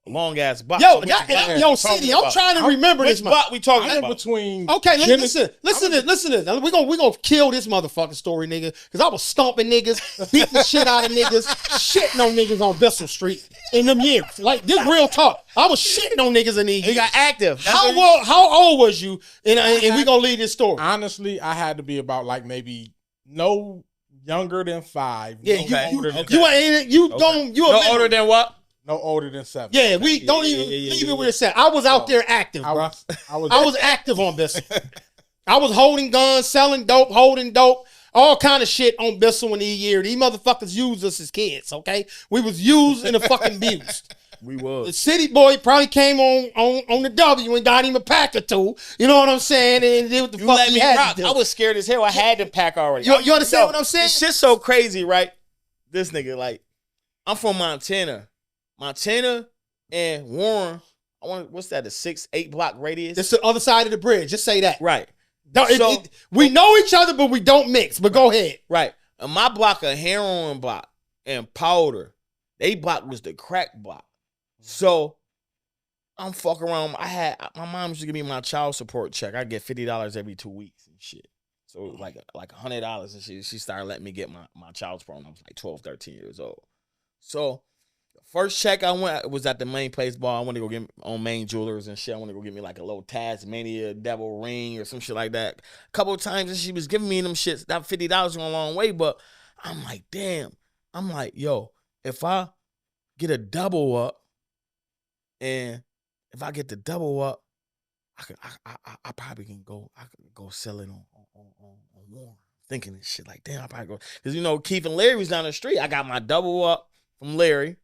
Speaker 3: long ass box.
Speaker 1: Yo,
Speaker 3: So which block we
Speaker 1: yo,
Speaker 3: talking
Speaker 1: CD, I'm
Speaker 3: about?
Speaker 1: trying to remember
Speaker 3: Which
Speaker 1: this.
Speaker 3: block we talking
Speaker 2: I'm in
Speaker 3: about?
Speaker 2: between.
Speaker 1: Okay,
Speaker 2: Genesis-
Speaker 1: listen to this. We're gonna kill this motherfucking story, nigga. Because I was stomping niggas, beating the shit out of niggas, shitting on niggas on Bissell Street in them years. Like, this real talk. I was shitting on niggas in these
Speaker 3: You
Speaker 1: years.
Speaker 3: got active. That's
Speaker 1: How
Speaker 3: what
Speaker 1: old was you? And we gonna leave this story.
Speaker 2: Honestly, I had to be about like maybe no younger than 5.
Speaker 1: Yeah,
Speaker 2: no
Speaker 3: Okay.
Speaker 2: older than
Speaker 3: Okay.
Speaker 1: you ain't you don't you a
Speaker 3: no
Speaker 1: member.
Speaker 3: older than what?
Speaker 2: no older than 7.
Speaker 1: Yeah, we don't even leave it where it's at. I was out there active, bro.
Speaker 2: I was
Speaker 1: I was active on Bissell. I was holding guns, selling dope, holding dope, all kind of shit on Bissell in the year. These motherfuckers used us as kids, okay? We was used and the fucking abused.
Speaker 3: We
Speaker 1: The
Speaker 3: was.
Speaker 1: city boy probably came on the W and got him a pack or two. You know what I'm saying? And did what the
Speaker 3: You
Speaker 1: fuck
Speaker 3: let
Speaker 1: he
Speaker 3: me
Speaker 1: had
Speaker 3: rock.
Speaker 1: to do.
Speaker 3: I was scared as hell. I had the pack already.
Speaker 1: You understand what I'm saying?
Speaker 3: This shit's so crazy, right? This nigga, like, I'm from Montana. Montana and Warren, what's that, a 6-8 block radius?
Speaker 1: It's the other side of the bridge. Just say that.
Speaker 3: Right.
Speaker 1: Don't- we know each other, but we don't mix. But go ahead.
Speaker 3: Right. And my block, a heroin block and powder, they block was the crack block. So I'm fucking around. My mom used to give me my child support check. I get $50 every 2 weeks and shit. So like $100 and she started letting me get my child support when I was like 12, 13 years old. So the first check I went was at the main place bar. I went to go get on Main Jewelers and shit. I went to go get me like a little Tasmania devil ring or some shit like that. A couple of times and she was giving me them shits. That $50 went a long way, but I'm like, damn. I'm like, yo, if I get a double up, and if I get the double up, I probably can go. I could go sell it on Warren. Thinking this shit like, damn, I probably go because Keith and Larry's down the street. I got my double up from Larry,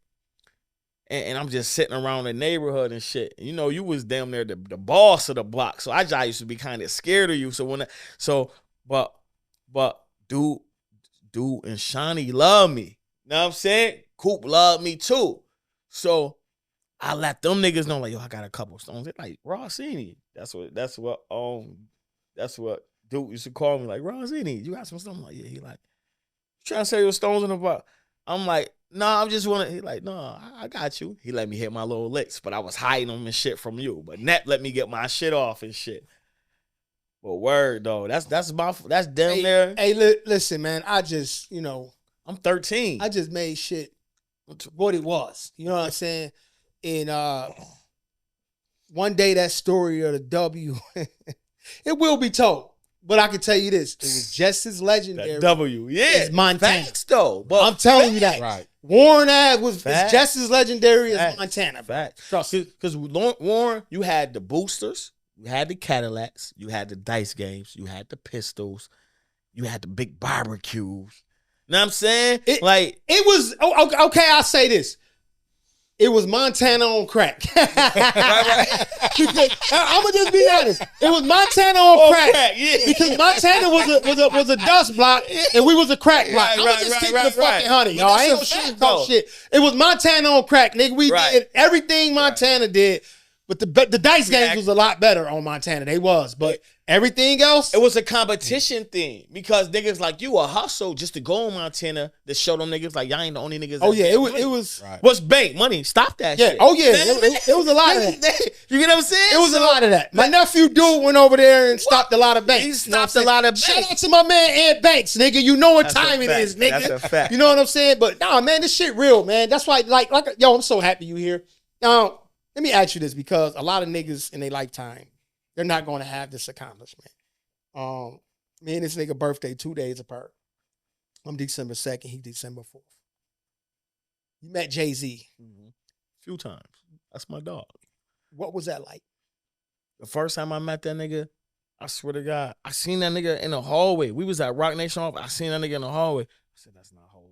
Speaker 3: and I'm just sitting around the neighborhood and shit. You was damn near the boss of the block, so I used to be kind of scared of you. So but dude and Shawnee love me. Know what I'm saying? Coop loved me too. So I let them niggas know, like, yo, I got a couple stones. They're like, Rossini. That's what dude used to call me, like, Rossini, you got some stones? I'm like, yeah. He like, you trying to sell your stones in the box? I'm like, nah, I'm just wanna. He like, no, I got you. He let me hit my little licks, but I was hiding them and shit from you. But Nep let me get my shit off and shit. But word though, that's damn near.
Speaker 1: Hey, listen, man. I just,
Speaker 3: I'm 13.
Speaker 1: I just made shit what it was. You know what I'm saying? And one day that story of the W, it will be told. But I can tell you this: it was just as legendary.
Speaker 3: That W, yeah,
Speaker 1: as Montana.
Speaker 3: Facts though. But
Speaker 1: I'm telling you that.
Speaker 2: Right.
Speaker 1: Warren Ave was
Speaker 3: Facts.
Speaker 1: just as legendary as
Speaker 3: Facts.
Speaker 1: Montana.
Speaker 3: Facts.
Speaker 1: Trust me.
Speaker 3: Because Warren, you had the boosters, you had the Cadillacs, you had the dice games, you had the pistols, you had the big barbecues. You know what I'm saying?
Speaker 1: It was okay. I'll say this. It was Montana on crack. I'm gonna just be honest. It was Montana on crack.
Speaker 3: yeah.
Speaker 1: Because Montana was a dust block and we was a crack block. I'm gonna just keep the fucking honey, y'all. I ain't no
Speaker 3: That's a
Speaker 1: shit
Speaker 3: fact,
Speaker 1: talk
Speaker 3: though.
Speaker 1: shit. It was Montana on crack, nigga. We
Speaker 3: Right.
Speaker 1: did everything Montana did, but the dice games was a lot better on Montana. They was, but everything else,
Speaker 3: It was a competition thing because niggas like you a hustle just to go on Montana to show them niggas like y'all ain't the only niggas.
Speaker 1: oh
Speaker 3: that
Speaker 1: yeah,
Speaker 3: get
Speaker 1: it was
Speaker 3: money.
Speaker 1: it was
Speaker 2: Right.
Speaker 3: What's bank money? Stop that
Speaker 1: yeah.
Speaker 3: shit.
Speaker 1: Oh yeah, it was a lot of that.
Speaker 3: You get what I'm saying?
Speaker 1: It was a lot of that. My nephew dude went over there and stopped a lot of banks.
Speaker 3: He
Speaker 1: You know what
Speaker 3: stopped a
Speaker 1: I'm
Speaker 3: lot of
Speaker 1: saying?
Speaker 3: banks.
Speaker 1: Shout out to my man Ed Banks, nigga. You know what
Speaker 3: That's a
Speaker 1: time it
Speaker 3: fact.
Speaker 1: is, nigga.
Speaker 3: That's a fact.
Speaker 1: You know what I'm saying? But nah, man, this shit real, man. That's why, like, yo, I'm so happy you here. Now, let me ask you this because a lot of niggas in their lifetime, they're not going to have this accomplishment. Me and this nigga birthday 2 days apart. I'm December 2nd. He December 4th. You met Jay-Z.
Speaker 3: Few times. That's my dog.
Speaker 1: What was that like?
Speaker 3: The first time I met that nigga, I swear to God, I seen that nigga in the hallway. We was at Rock Nation office. I seen that nigga in the hallway. I said, that's not Hov.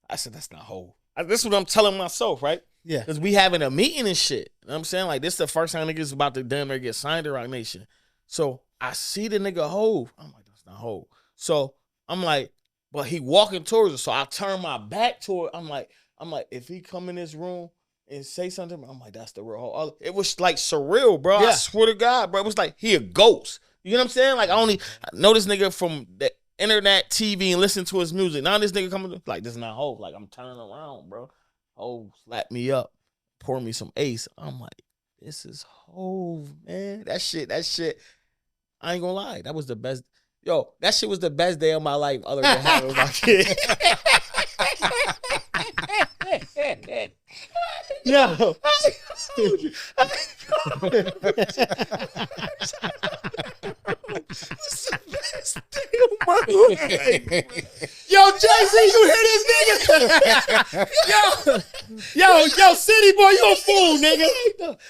Speaker 3: That's not Hov. This is what I'm telling myself, right?
Speaker 1: Yeah.
Speaker 3: Because we having a meeting and shit. You know what I'm saying? Like, this is the first time niggas about to damn near get signed to Rock Nation. So I see the nigga Hov. I'm like, that's not Hov. So I'm like, but he walking towards us. So I turn my back toward. I'm like, if he come in this room and say something, I'm like, that's the real Hov. It was like surreal, bro.
Speaker 1: Yeah.
Speaker 3: I swear to God, bro. It was like he a ghost. You know what I'm saying? Like, I know this nigga from the internet, TV, and listen to his music. Now this nigga coming like, this is not Hov. Like, I'm turning around, bro. Hov slapped me up. pour me some Ace. I'm like, this is Hove, man. That shit. I ain't gonna lie. That was the best. Yo, that shit was the best day of my life other than having my kid. Yo.
Speaker 1: Yo, Jay-Z, you hear this nigga? yo, City Boy, you a fool, nigga.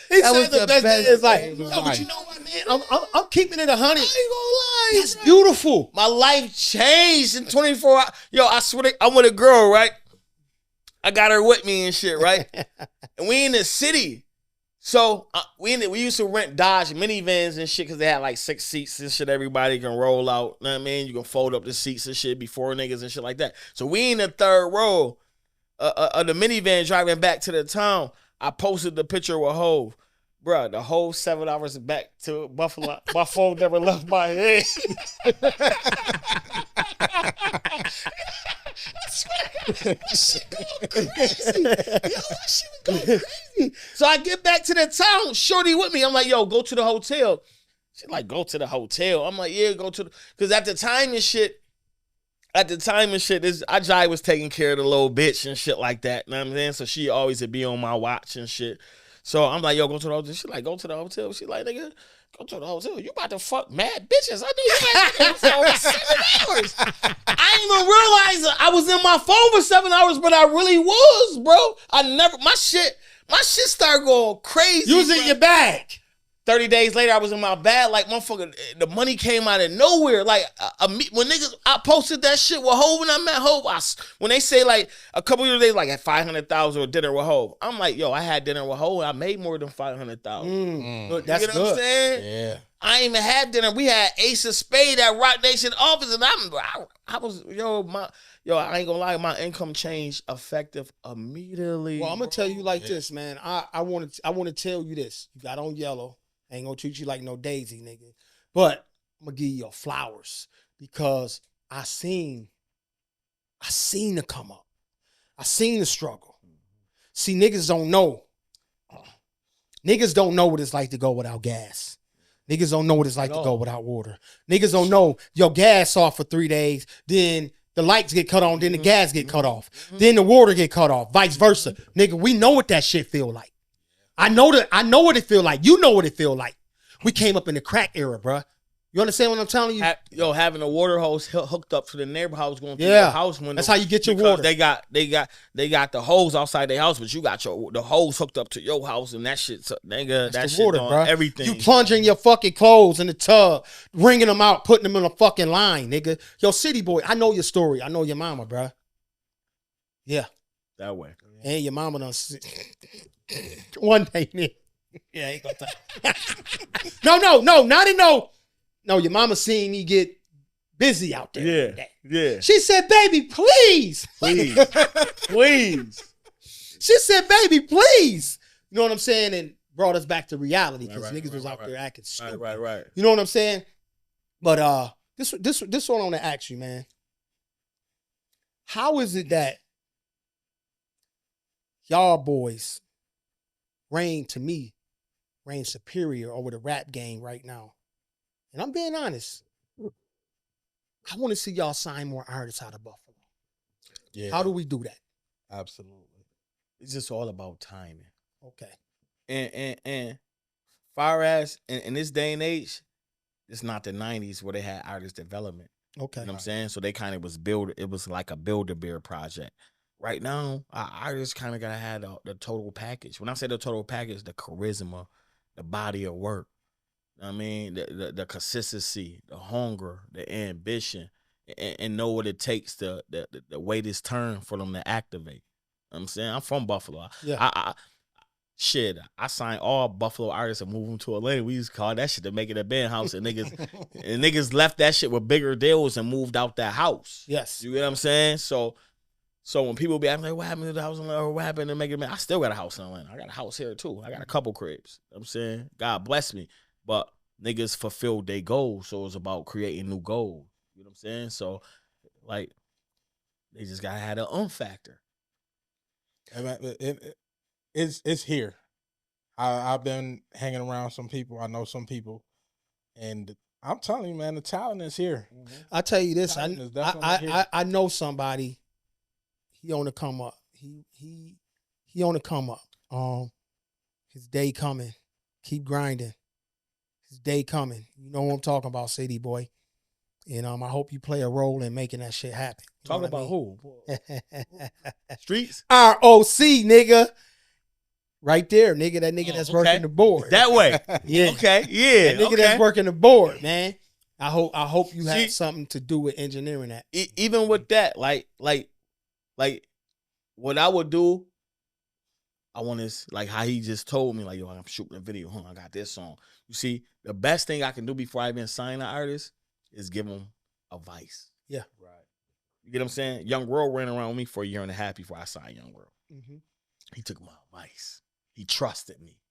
Speaker 1: He
Speaker 3: That was
Speaker 1: said the best day of his life. Yo, but you know what, man? I'm keeping it 100. I ain't gonna lie. It's beautiful.
Speaker 3: My life changed in 24 hours. Yo, I swear I'm with a girl, right? I got her with me and shit, right? And we in the city. So we used to rent Dodge minivans and shit because they had like 6 seats and shit. Everybody can roll out. You know what I mean? You can fold up the seats and shit before niggas and shit like that. So we in the third row of the minivan driving back to the town. I posted the picture with Hove. Bruh, the whole 7 hours back to Buffalo, my phone never left my head. So I get back to the town, shorty with me. I'm like, yo, go to the hotel. She's like, go to the hotel. I'm like, yeah, go to the, because at the time and shit, this Ajay was taking care of the little bitch and shit like that. You know what I'm saying? So she always would be on my watch and shit. So I'm like, yo, go to the hotel. She's like, go to the hotel. She's like, nigga, go to the hotel. You about to fuck mad bitches. I knew you had to go for 7 hours. I didn't even realize I was in my phone for 7 hours, but I really was, bro. My shit started going crazy.
Speaker 1: You was in your bag.
Speaker 3: 30 days later, I was in my bag. Like, motherfucker, the money came out of nowhere. Like, when niggas, I posted that shit with Hov and I met Hov. When they say, like, a couple years later, like, at 500,000 or dinner with Hov, I'm like, yo, I had dinner with Hov and I made more than 500,000.
Speaker 1: That's
Speaker 3: you know what I'm saying?
Speaker 2: Yeah.
Speaker 3: I ain't even had dinner. We had Ace of Spade at Rock Nation office, and I was, I ain't gonna lie, my income changed effective immediately.
Speaker 1: Well, I'm gonna tell you like this, man. I want to tell you this. You got on yellow. I ain't gonna treat you like no daisy, nigga. But I'm gonna give you your flowers because I seen the come up. I seen the struggle. See, niggas don't know. Niggas don't know what it's like to go without gas. Niggas don't know what it's like to go without water. Niggas don't know your gas off for 3 days, then the lights get cut on, then the gas get cut off, then the water get cut off, vice versa. Nigga, we know what that shit feel like. I know what it feel like. You know what it feel like. We came up in the crack era, bruh. You understand what I'm telling you?
Speaker 3: Having a water hose hooked up to the neighbor house going through your house window.
Speaker 1: That's how you get your water.
Speaker 3: They got the hose outside their house, but you got the hose hooked up to your house, and that shit, nigga, that shit water, bro. Everything.
Speaker 1: You plunging your fucking clothes in the tub, wringing them out, putting them in a fucking line, nigga. Yo, City Boy, I know your story. I know your mama, bruh. Yeah.
Speaker 3: That way.
Speaker 1: And your mama done one day, nigga. Yeah, ain't gonna No, not in no. No, your mama seen me get busy out there.
Speaker 3: Yeah.
Speaker 1: She said, baby, please.
Speaker 3: Please.
Speaker 1: She said, baby, please. You know what I'm saying? And brought us back to reality because niggas was out there acting stupid.
Speaker 3: Right.
Speaker 1: You know what I'm saying? But this one I want to ask you, man. How is it that y'all boys reign superior over the rap game right now? And I'm being honest. I want to see y'all sign more artists out of Buffalo.
Speaker 2: Yeah.
Speaker 1: How do we do that?
Speaker 2: Absolutely.
Speaker 3: It's just all about timing.
Speaker 1: Okay.
Speaker 3: And far as in this day and age, it's not the 90s where they had artist development.
Speaker 1: Okay.
Speaker 3: You know what I'm saying? So they kind of it was like a Build-A-Bear project. Right now, our artists kind of gotta have the total package. When I say the total package, the charisma, the body of work. I mean, the consistency, the hunger, the ambition, and know what it takes to wait its turn for them to activate. You know what I'm saying? I'm from Buffalo.
Speaker 1: Yeah.
Speaker 3: I signed all Buffalo artists and moved them to Atlanta. We used to call that shit to make it a band house, and niggas left that shit with bigger deals and moved out that house.
Speaker 1: Yes.
Speaker 3: You get what I'm saying? So when people be asking, like, what happened to the house in Atlanta, or what happened to make it a band? I still got a house in Atlanta. I got a house here too. I got a couple cribs. You know what I'm saying? God bless me. But niggas fulfilled their goals, so it's about creating new goals. You know what I'm saying? So, like, they just gotta have an factor.
Speaker 2: it's here. I've been hanging around some people. I know some people, and I'm telling you, man, the talent is here.
Speaker 1: I tell you this,
Speaker 2: Talent is definitely here.
Speaker 1: I know somebody. He on the come up. He on the come up. His day coming. Keep grinding. His day coming. You know what I'm talking about, City Boy. And I hope you play a role in making that shit happen.
Speaker 3: Talking about who? Streets?
Speaker 1: ROC, nigga. Right there, nigga. That nigga that's working the board.
Speaker 3: That way.
Speaker 1: Yeah.
Speaker 3: Okay. Yeah.
Speaker 1: That nigga that's working the board, man. I hope you have something to do with engineering that.
Speaker 3: Even with that, like what I would do, I want to, like how he just told me, like, yo, I'm shooting a video. I got this song. You see, the best thing I can do before I even sign an artist is give them advice.
Speaker 1: Yeah.
Speaker 3: Right. You get what I'm saying? Young World ran around with me for a year and a half before I signed Young World.
Speaker 1: Mm-hmm.
Speaker 3: He took my advice. He trusted me.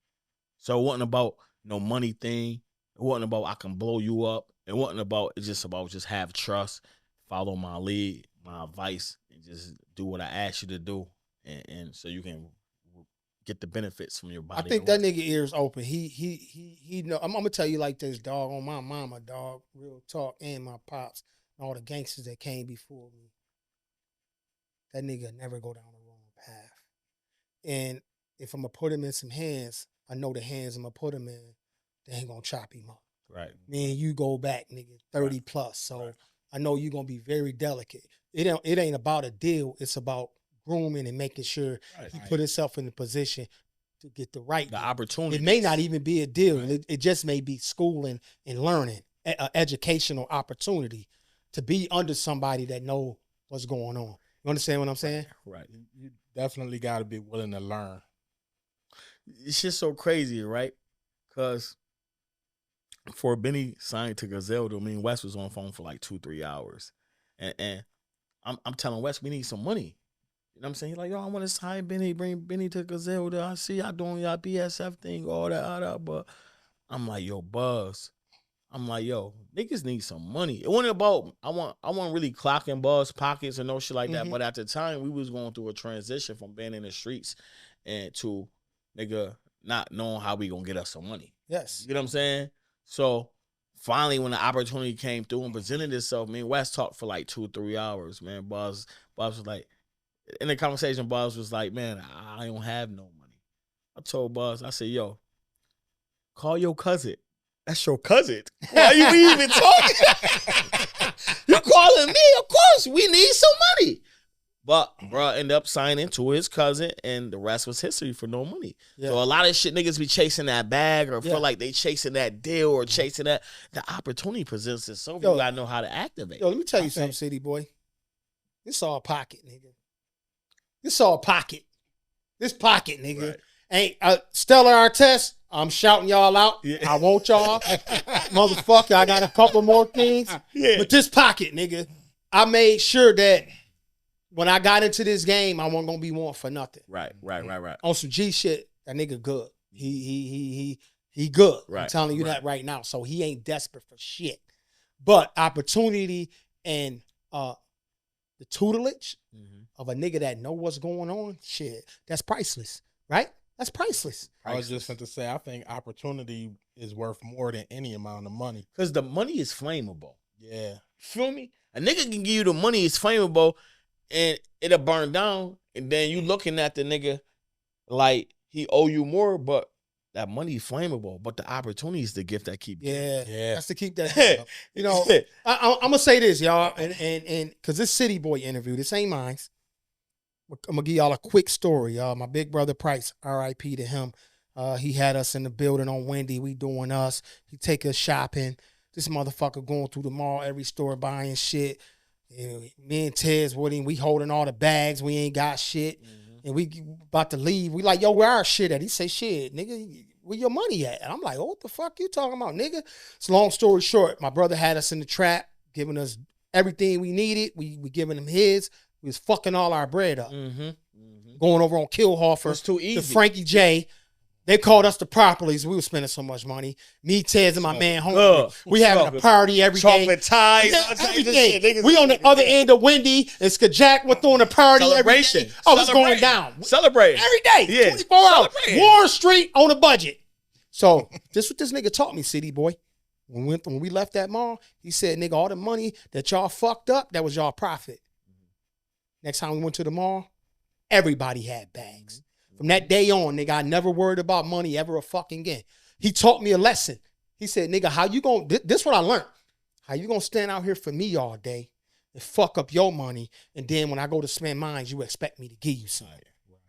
Speaker 3: So it wasn't about no money thing. It wasn't about I can blow you up. It wasn't about, it's just about just have trust, follow my lead, my advice, and just do what I ask you to do. And so you can get the benefits from your body.
Speaker 1: I think that nigga ears open. He know. I'm gonna tell you like this, dog. On my mama, dog. Real talk, and my pops, and all the gangsters that came before me. That nigga never go down the wrong path. And if I'm gonna put him in some hands, I know the hands I'm gonna put him in, they ain't gonna chop him up.
Speaker 3: Right.
Speaker 1: Me and you go back, nigga, 30 plus. So I know you're gonna be very delicate. It ain't about a deal. It's about grooming and making sure he put himself in the position to get the right
Speaker 3: the
Speaker 1: deal.
Speaker 3: opportunity.
Speaker 1: It may not even be a deal. Right. It just may be schooling and learning, an educational opportunity to be under somebody that know what's going on. You understand what I'm saying?
Speaker 3: Right.
Speaker 2: You definitely got to be willing to learn.
Speaker 3: It's just so crazy, right? Because before Benny signed to Griselda, me and Wes was on the phone for like 2-3 hours. And I'm telling Wes we need some money. You know what I'm saying? He's like, yo, I want to sign Benny, bring Benny to Griselda. I see y'all doing y'all BSF thing, all that. But I'm like, yo, Buzz. I'm like, yo, niggas need some money. It wasn't about, I wasn't really clocking Buzz pockets or no shit like that. But at the time, we was going through a transition from being in the streets and to, nigga, not knowing how we gonna get us some money.
Speaker 1: Yes.
Speaker 3: You know what I'm saying? So finally, when the opportunity came through and presented itself, me and Wes talked for like 2-3 hours, man. Buzz was like, in the conversation, Buzz was like, man, I don't have no money. I told Buzz, I said, yo, call your cousin. That's your cousin. Why you even talking? You calling me? Of course, we need some money. But bro ended up signing to his cousin, and the rest was history for no money. Yeah. So a lot of shit niggas be chasing that bag or feel like they chasing that deal or chasing that. The opportunity presents itself. You gotta know how to activate.
Speaker 1: Yo, let me tell you something, City Boy. This all pocket, nigga. This all pocket. This pocket, nigga. Right. Ain't Stella Artest. I'm shouting y'all out. Yeah. I want y'all. Motherfucker, I got a couple more things. Yeah. But this pocket, nigga, I made sure that when I got into this game, I wasn't gonna be wanting for nothing.
Speaker 3: Right.
Speaker 1: On some G shit, that nigga good. He good.
Speaker 3: Right.
Speaker 1: I'm telling you that right now. So he ain't desperate for shit. But opportunity and the tutelage of a nigga that know what's going on, shit, that's priceless, right? That's priceless.
Speaker 2: I was just going to say, I think opportunity is worth more than any amount of money.
Speaker 3: Because the money is flammable.
Speaker 2: Yeah.
Speaker 3: Feel me? A nigga can give you the money, it's flammable, and it'll burn down, and then you looking at the nigga like he owe you more, but that money is flammable. But the opportunity is the gift that keep giving.
Speaker 1: Yeah. That's to keep that. You know, I'm going to say this, y'all, and because this City Boy interview, this ain't mine. I'm going to give y'all a quick story. My big brother Price, R.I.P. to him. He had us in the building on Wendy. We doing us. He take us shopping. This motherfucker going through the mall, every store buying shit. And me and Tez, we holding all the bags. We ain't got shit. And we about to leave. We like, yo, where our shit at? He say, shit, nigga, where your money at? And I'm like, oh, what the fuck you talking about, nigga? So long story short, my brother had us in the trap, giving us everything we needed. We giving him his. We was fucking all our bread up. Going over on Killhofer.
Speaker 3: It's too easy.
Speaker 1: To Frankie J. They called us the Properlies. We were spending so much money. Me, Tez, and my man home. We having a party every day.
Speaker 3: Chocolate ties.
Speaker 1: Everything. We on the other end of Windy, and Skajak was throwing a party every day. Oh, it's going down.
Speaker 3: Celebrate.
Speaker 1: Every day.
Speaker 3: Yeah.
Speaker 1: 24 hours.
Speaker 3: Celebrate.
Speaker 1: Warren Street on a budget. So this what this nigga taught me, city boy. When we left that mall, he said, nigga, all the money that y'all fucked up, that was y'all profit. Next time we went to the mall, everybody had bags. From that day on, nigga, I never worried about money ever a fucking again. He taught me a lesson. He said, nigga, how you gonna, this what I learned. How you gonna stand out here for me all day and fuck up your money, and then when I go to spend mine, you expect me to give you something.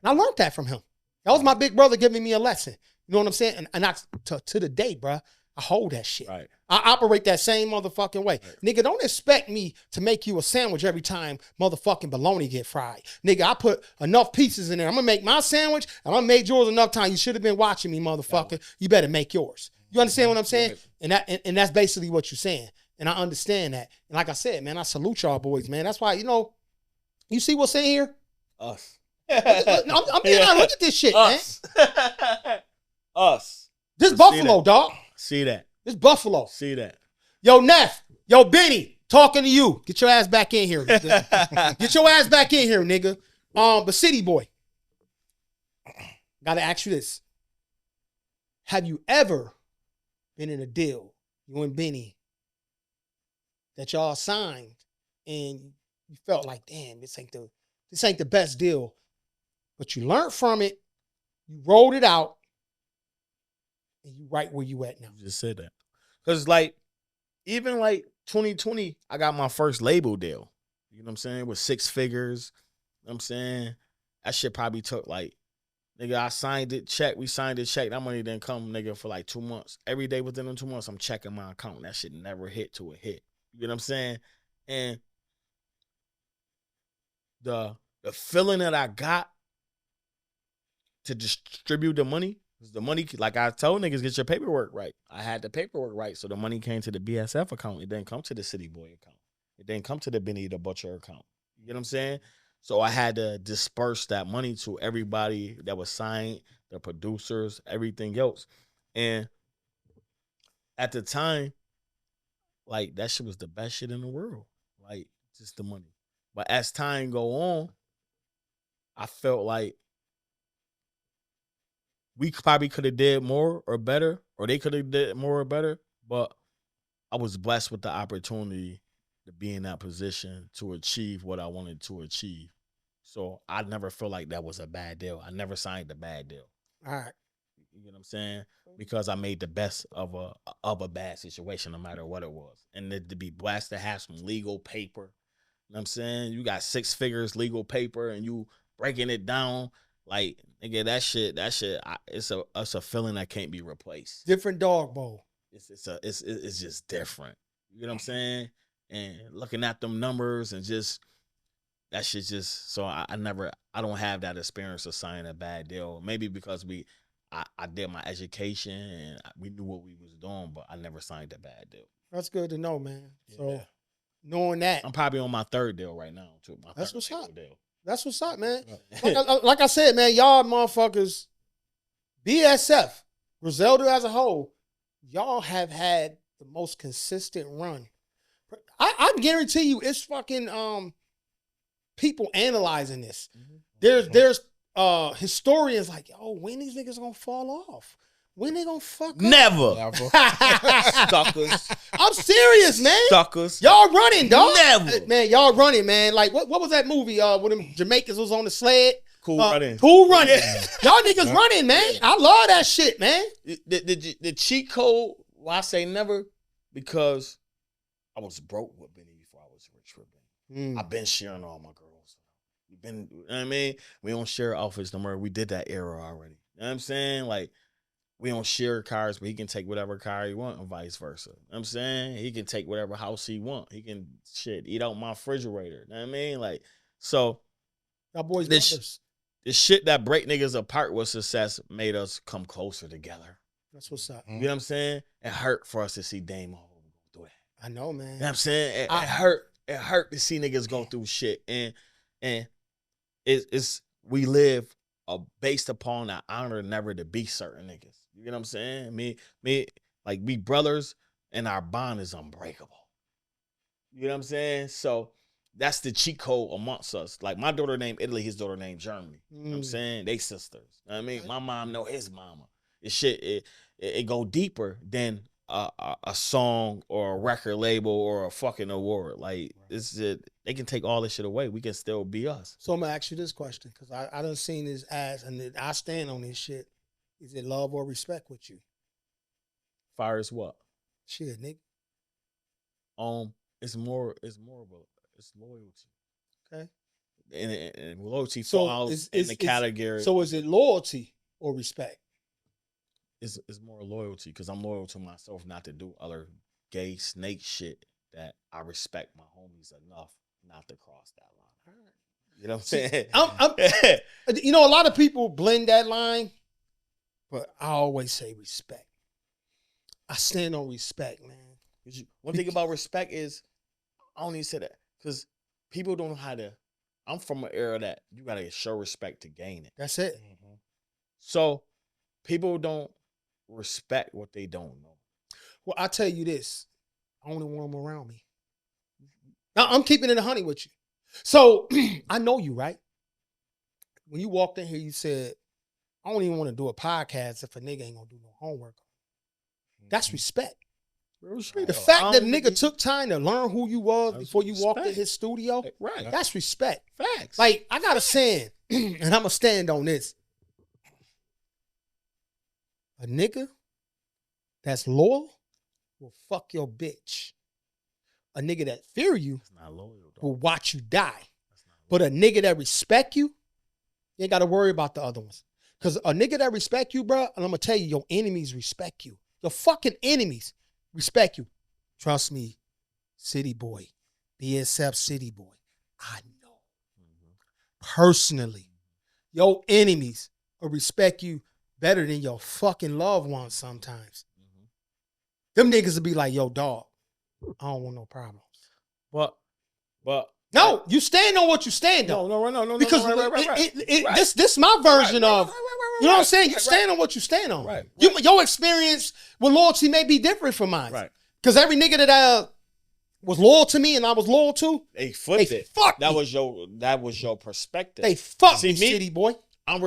Speaker 1: And I learned that from him. That was my big brother giving me a lesson. You know what I'm saying? And I, to the day, bruh, I hold that shit.
Speaker 3: Right.
Speaker 1: I operate that same motherfucking way. Right. Nigga, don't expect me to make you a sandwich every time motherfucking bologna get fried. Nigga, I put enough pieces in there. I'm going to make my sandwich, and I made yours enough time. You should have been watching me, motherfucker. You better make yours. You understand what I'm saying? And that's basically what you're saying. And I understand that. And like I said, man, I salute y'all boys, man. That's why, you see what's in here?
Speaker 3: Us.
Speaker 1: I'm being honest. Look at this shit,
Speaker 3: Us.
Speaker 1: man.
Speaker 3: Us.
Speaker 1: This Buffalo, dog.
Speaker 3: See that.
Speaker 1: This Buffalo.
Speaker 3: See that.
Speaker 1: Yo, Neff. Yo, Benny. Talking to you. Get your ass back in here. Get your ass back in here, nigga. But City Boy. Gotta ask you this. Have you ever been in a deal, you and Benny, that y'all signed and you felt like, damn, this ain't the best deal, but you learned from it, you rolled it out, and you right where you at now?
Speaker 3: You just said that. Because, even 2020, I got my first label deal. You know what I'm saying? With 6 figures. You know what I'm saying? That shit probably took, nigga, I signed it, check. We signed it, check. That money didn't come, nigga, for 2 months. Every day within them 2 months, I'm checking my account. That shit never hit to a hit. You know what I'm saying? And the feeling that I got to distribute the money, the money, like I told niggas, get your paperwork right. I had the paperwork right, so the money came to the BSF account. It didn't come to the City Boy account. It didn't come to the Benny the Butcher account. You get what I'm saying? So I had to disperse that money to everybody that was signed, the producers, everything else. And at the time, that shit was the best shit in the world. Just the money. But as time go on, I felt like we probably could have did more or better, or they could have did more or better, but I was blessed with the opportunity to be in that position to achieve what I wanted to achieve. So I never feel like that was a bad deal. I never signed a bad deal.
Speaker 1: All right.
Speaker 3: You know what I'm saying? Because I made the best of a bad situation, no matter what it was. And to be blessed to have some legal paper. You know what I'm saying? You got 6 figures legal paper and you breaking it down. Nigga, that shit, it's a feeling that can't be replaced.
Speaker 1: Different dog bowl.
Speaker 3: It's just different. You know what I'm saying? And looking at them numbers and just that shit just, so I don't have that experience of signing a bad deal. Maybe because I did my education and we knew what we was doing, but I never signed a bad deal.
Speaker 1: That's good to know, man.
Speaker 3: Yeah.
Speaker 1: So knowing that,
Speaker 3: I'm probably on my 3rd deal right now too.
Speaker 1: That's what's up.
Speaker 3: Deal.
Speaker 1: That's what's up, man. Like I said, man, y'all motherfuckers, BSF, Griselda as a whole, y'all have had the most consistent run. I guarantee you it's fucking people analyzing this.
Speaker 3: Mm-hmm.
Speaker 1: There's historians like, oh, when these niggas gonna fall off? When they gonna fuck
Speaker 3: Never.
Speaker 1: up?
Speaker 3: Suckers.
Speaker 1: I'm serious, man.
Speaker 3: Suckers.
Speaker 1: Y'all running, dog.
Speaker 3: Never.
Speaker 1: Man, y'all running, man. What was that movie when them Jamaicans was on the sled?
Speaker 3: Cool Running.
Speaker 1: Cool Running. Y'all niggas running, man. I love that shit, man.
Speaker 3: The cheat code, why I say never, because I was broke with Benny before I was rich with Benny. I've been sharing all my girls. You know what I mean? We don't share outfits no more. We did that era already. You know what I'm saying? We don't share cars, but he can take whatever car he want and vice versa. You know what I'm saying? He can take whatever house he want. He can eat out my refrigerator. You know what I mean? So
Speaker 1: y'all boys
Speaker 3: the shit that break niggas apart with success made us come closer together.
Speaker 1: That's what's up.
Speaker 3: You know what I'm saying? It hurt for us to see Dame all do that.
Speaker 1: I know, man.
Speaker 3: You know what I'm saying? It hurt. It hurt to see niggas go through shit. And it's we live based upon the honor never to be certain niggas. You get what I'm saying? Me, like we brothers, and our bond is unbreakable. You know what I'm saying? So that's the cheat code amongst us. Like my daughter named Italy, his daughter named Germany. You know what I'm saying? They sisters. You know what I mean? My mom know his mama. It go deeper than a song or a record label or a fucking award. Like they can take all this shit away. We can still be us.
Speaker 1: So I'm gonna ask you this question because I done seen this ass and I stand on this shit. Is it love or respect with you?
Speaker 3: Fire is what?
Speaker 1: Shit, nigga.
Speaker 3: It's more of it's loyalty.
Speaker 1: Okay.
Speaker 3: And loyalty
Speaker 1: So
Speaker 3: falls in the category.
Speaker 1: So is it loyalty or respect?
Speaker 3: It's more loyalty because I'm loyal to myself not to do other gay snake shit that I respect my homies enough not to cross that line. You know what I'm saying?
Speaker 1: You know, a lot of people blend that line, but I always say respect. I stand on respect, man.
Speaker 3: One thing about respect is I don't even say that because people don't know how to. I'm from an era that you gotta show respect to gain it.
Speaker 1: That's it.
Speaker 3: Mm-hmm. So people don't respect what they don't know.
Speaker 1: Well, I tell you this, I only want them around me. Now I'm keeping it 100 with you. So I know you, right? When you walked in here, you said, "I don't even want to do a podcast if a nigga ain't gonna do no homework." That's respect. The fact that nigga took time to learn who you was before you walked in his studio,
Speaker 3: right?
Speaker 1: That's respect.
Speaker 3: Facts.
Speaker 1: Like, I got a saying, and I'm going to stand on this. A nigga that's loyal will fuck your bitch. A nigga that fear you
Speaker 3: not loyal,
Speaker 1: will watch you die. But a nigga that respect you, you ain't got to worry about the other ones. Because a nigga that respect you, bro, and I'm going to tell you, your enemies respect you. Your fucking enemies respect you. Trust me, city boy, BSF city boy. I know. Personally, your enemies will respect you better than your fucking loved ones sometimes. Them niggas will be like, yo, dog, I don't want no problems.
Speaker 3: But
Speaker 1: no, you stand on what you stand on.
Speaker 3: No.
Speaker 1: Because
Speaker 3: right.
Speaker 1: This my version of, you know what I'm saying? You stand on what you stand on.
Speaker 3: Right.
Speaker 1: Your experience with loyalty may be different from mine.
Speaker 3: Right.
Speaker 1: Because every nigga that was loyal to me and I was loyal to,
Speaker 3: they flipped it.
Speaker 1: Fuck
Speaker 3: that
Speaker 1: me.
Speaker 3: was your perspective.
Speaker 1: They fucked me, city boy.
Speaker 3: I'm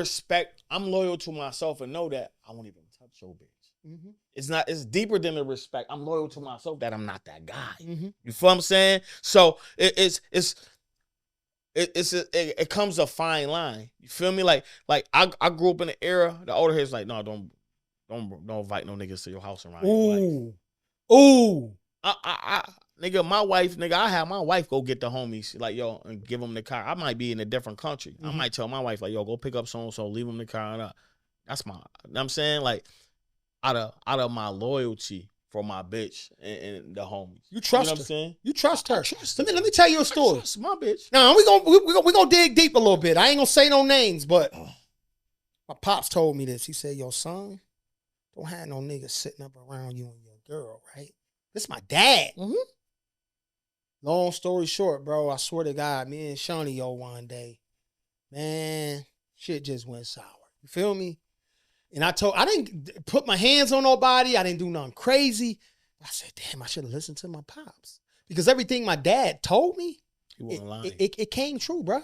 Speaker 3: loyal to myself and know that I won't even touch your bitch. Mm-hmm. It's deeper than the respect. I'm loyal to myself that I'm not that guy. Mm-hmm. You feel what I'm saying? So it comes a fine line. You feel me? Like I grew up in an era. The older heads like, no, don't invite no niggas to your house around your wife. Ooh. Nigga, my wife, I have my wife go get the homies, like, yo, and give them the car. I might be in a different country. Mm-hmm. I might tell my wife, like, yo, go pick up so-and-so, leave them the car. And that's my, you know what I'm saying? Like, out of my loyalty for my bitch and the homies.
Speaker 1: You trust
Speaker 3: her.
Speaker 1: What I'm saying? You trust her. Let me tell you a story.
Speaker 3: Trust my bitch.
Speaker 1: Now, we gonna dig deep a little bit. I ain't gonna say no names, but my pops told me this. He said, yo, son, don't have no niggas sitting up around you and your girl, right? This my dad. Mm-hmm. Long story short, bro, I swear to God, me and Shawnee one day, man, shit just went sour. You feel me? And I didn't put my hands on nobody. I didn't do nothing crazy. I said, damn, I should have listened to my pops. Because everything my dad told me, it came true, bro.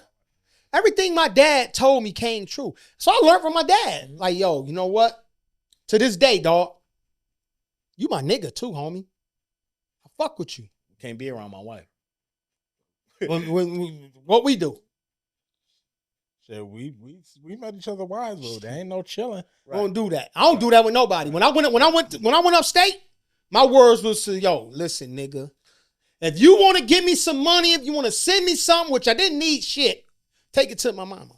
Speaker 1: Everything my dad told me came true. So I learned from my dad. Like, yo, you know what? To this day, dog, you my nigga too, homie. I fuck with you.
Speaker 3: Can't be around my wife.
Speaker 1: What we do?
Speaker 2: So we met each other wise, though. There ain't no chilling.
Speaker 1: Right. I don't do that. I don't do that with nobody. When I went upstate, my words was to, yo, listen, nigga. If you want to give me some money, if you want to send me something, which I didn't need shit, take it to my mama.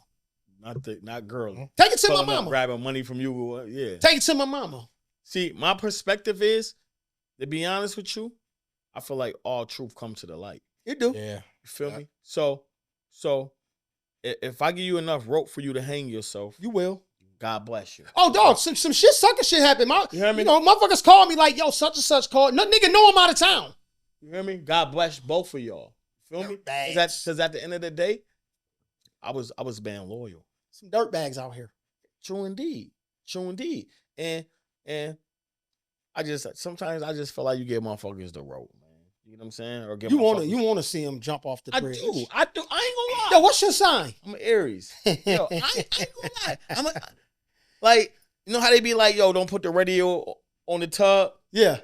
Speaker 3: Not girl.
Speaker 1: Take it to my mama.
Speaker 3: Grabbing money from you, yeah.
Speaker 1: Take it to my mama.
Speaker 3: See, my perspective is, to be honest with you, I feel like all truth comes to the light.
Speaker 1: It do.
Speaker 3: Yeah. You feel me? So if I give you enough rope for you to hang yourself,
Speaker 1: you will.
Speaker 3: God bless you.
Speaker 1: Oh, dog, some shit, sucker shit happened.
Speaker 3: You hear me?
Speaker 1: You know, motherfuckers call me like, yo, such and such called. No, nigga, know I'm out of town.
Speaker 3: You hear me? God bless both of y'all. Feel me? Because at the end of the day, I was being loyal.
Speaker 1: some dirtbags out here.
Speaker 3: True indeed. True indeed. And sometimes I just feel like you give motherfuckers the rope, man. You know what I'm saying? Or give
Speaker 1: You wanna see them jump off the bridge.
Speaker 3: I do. I ain't gonna lie.
Speaker 1: Yo, what's your sign?
Speaker 3: I'm an Aries. Yo, I ain't gonna lie. Like, you know how they be like, yo, don't put the radio on the tub?
Speaker 1: Yeah.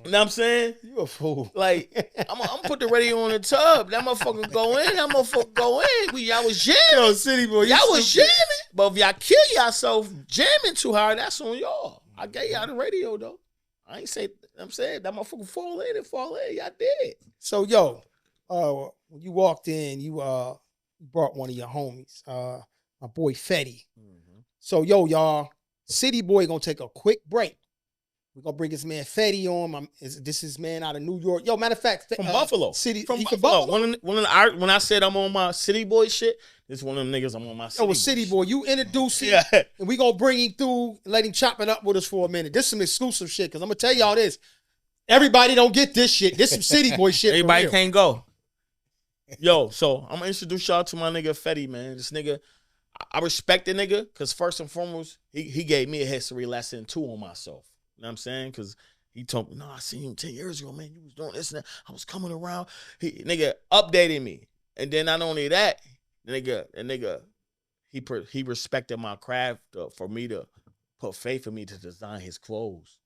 Speaker 3: You know what I'm saying?
Speaker 1: You a fool.
Speaker 3: Like, I'm gonna put the radio on the tub. That motherfucker go in. That motherfucker go in. Y'all was jamming.
Speaker 1: Yo, city boy.
Speaker 3: Y'all was jamming. But if y'all kill yourself jamming too hard, that's on y'all. I gave y'all the radio, though. I ain't say, I'm saying that motherfucker fall in. Y'all did.
Speaker 1: So, yo, when you walked in, you brought one of your homies, my boy Fetty.
Speaker 3: Mm-hmm.
Speaker 1: So, yo, y'all, City Boy gonna take a quick break. We're gonna bring his man Fetty on. This is man out of New York. Yo, matter of fact,
Speaker 3: from Buffalo.
Speaker 1: From
Speaker 3: Buffalo. When I said I'm on my City Boy shit, this is one of them niggas I'm on my City Boy.
Speaker 1: City Boy, you introduce him,
Speaker 3: yeah.
Speaker 1: And we gonna bring him through, let him chop it up with us for a minute. This is some exclusive shit, because I'm gonna tell y'all this. Everybody don't get this shit. This some City Boy shit.
Speaker 3: Everybody can't go. Yo, so I'm gonna introduce y'all to my nigga Fetty, man. This nigga, I respect the nigga, because first and foremost, he gave me a history lesson too on myself. You know what I'm saying? Because he told me, no, I seen him 10 years ago, man. You was doing this and that. I was coming around. Nigga updated me. And then not only that, he respected my craft for me to put faith in me to design his clothes.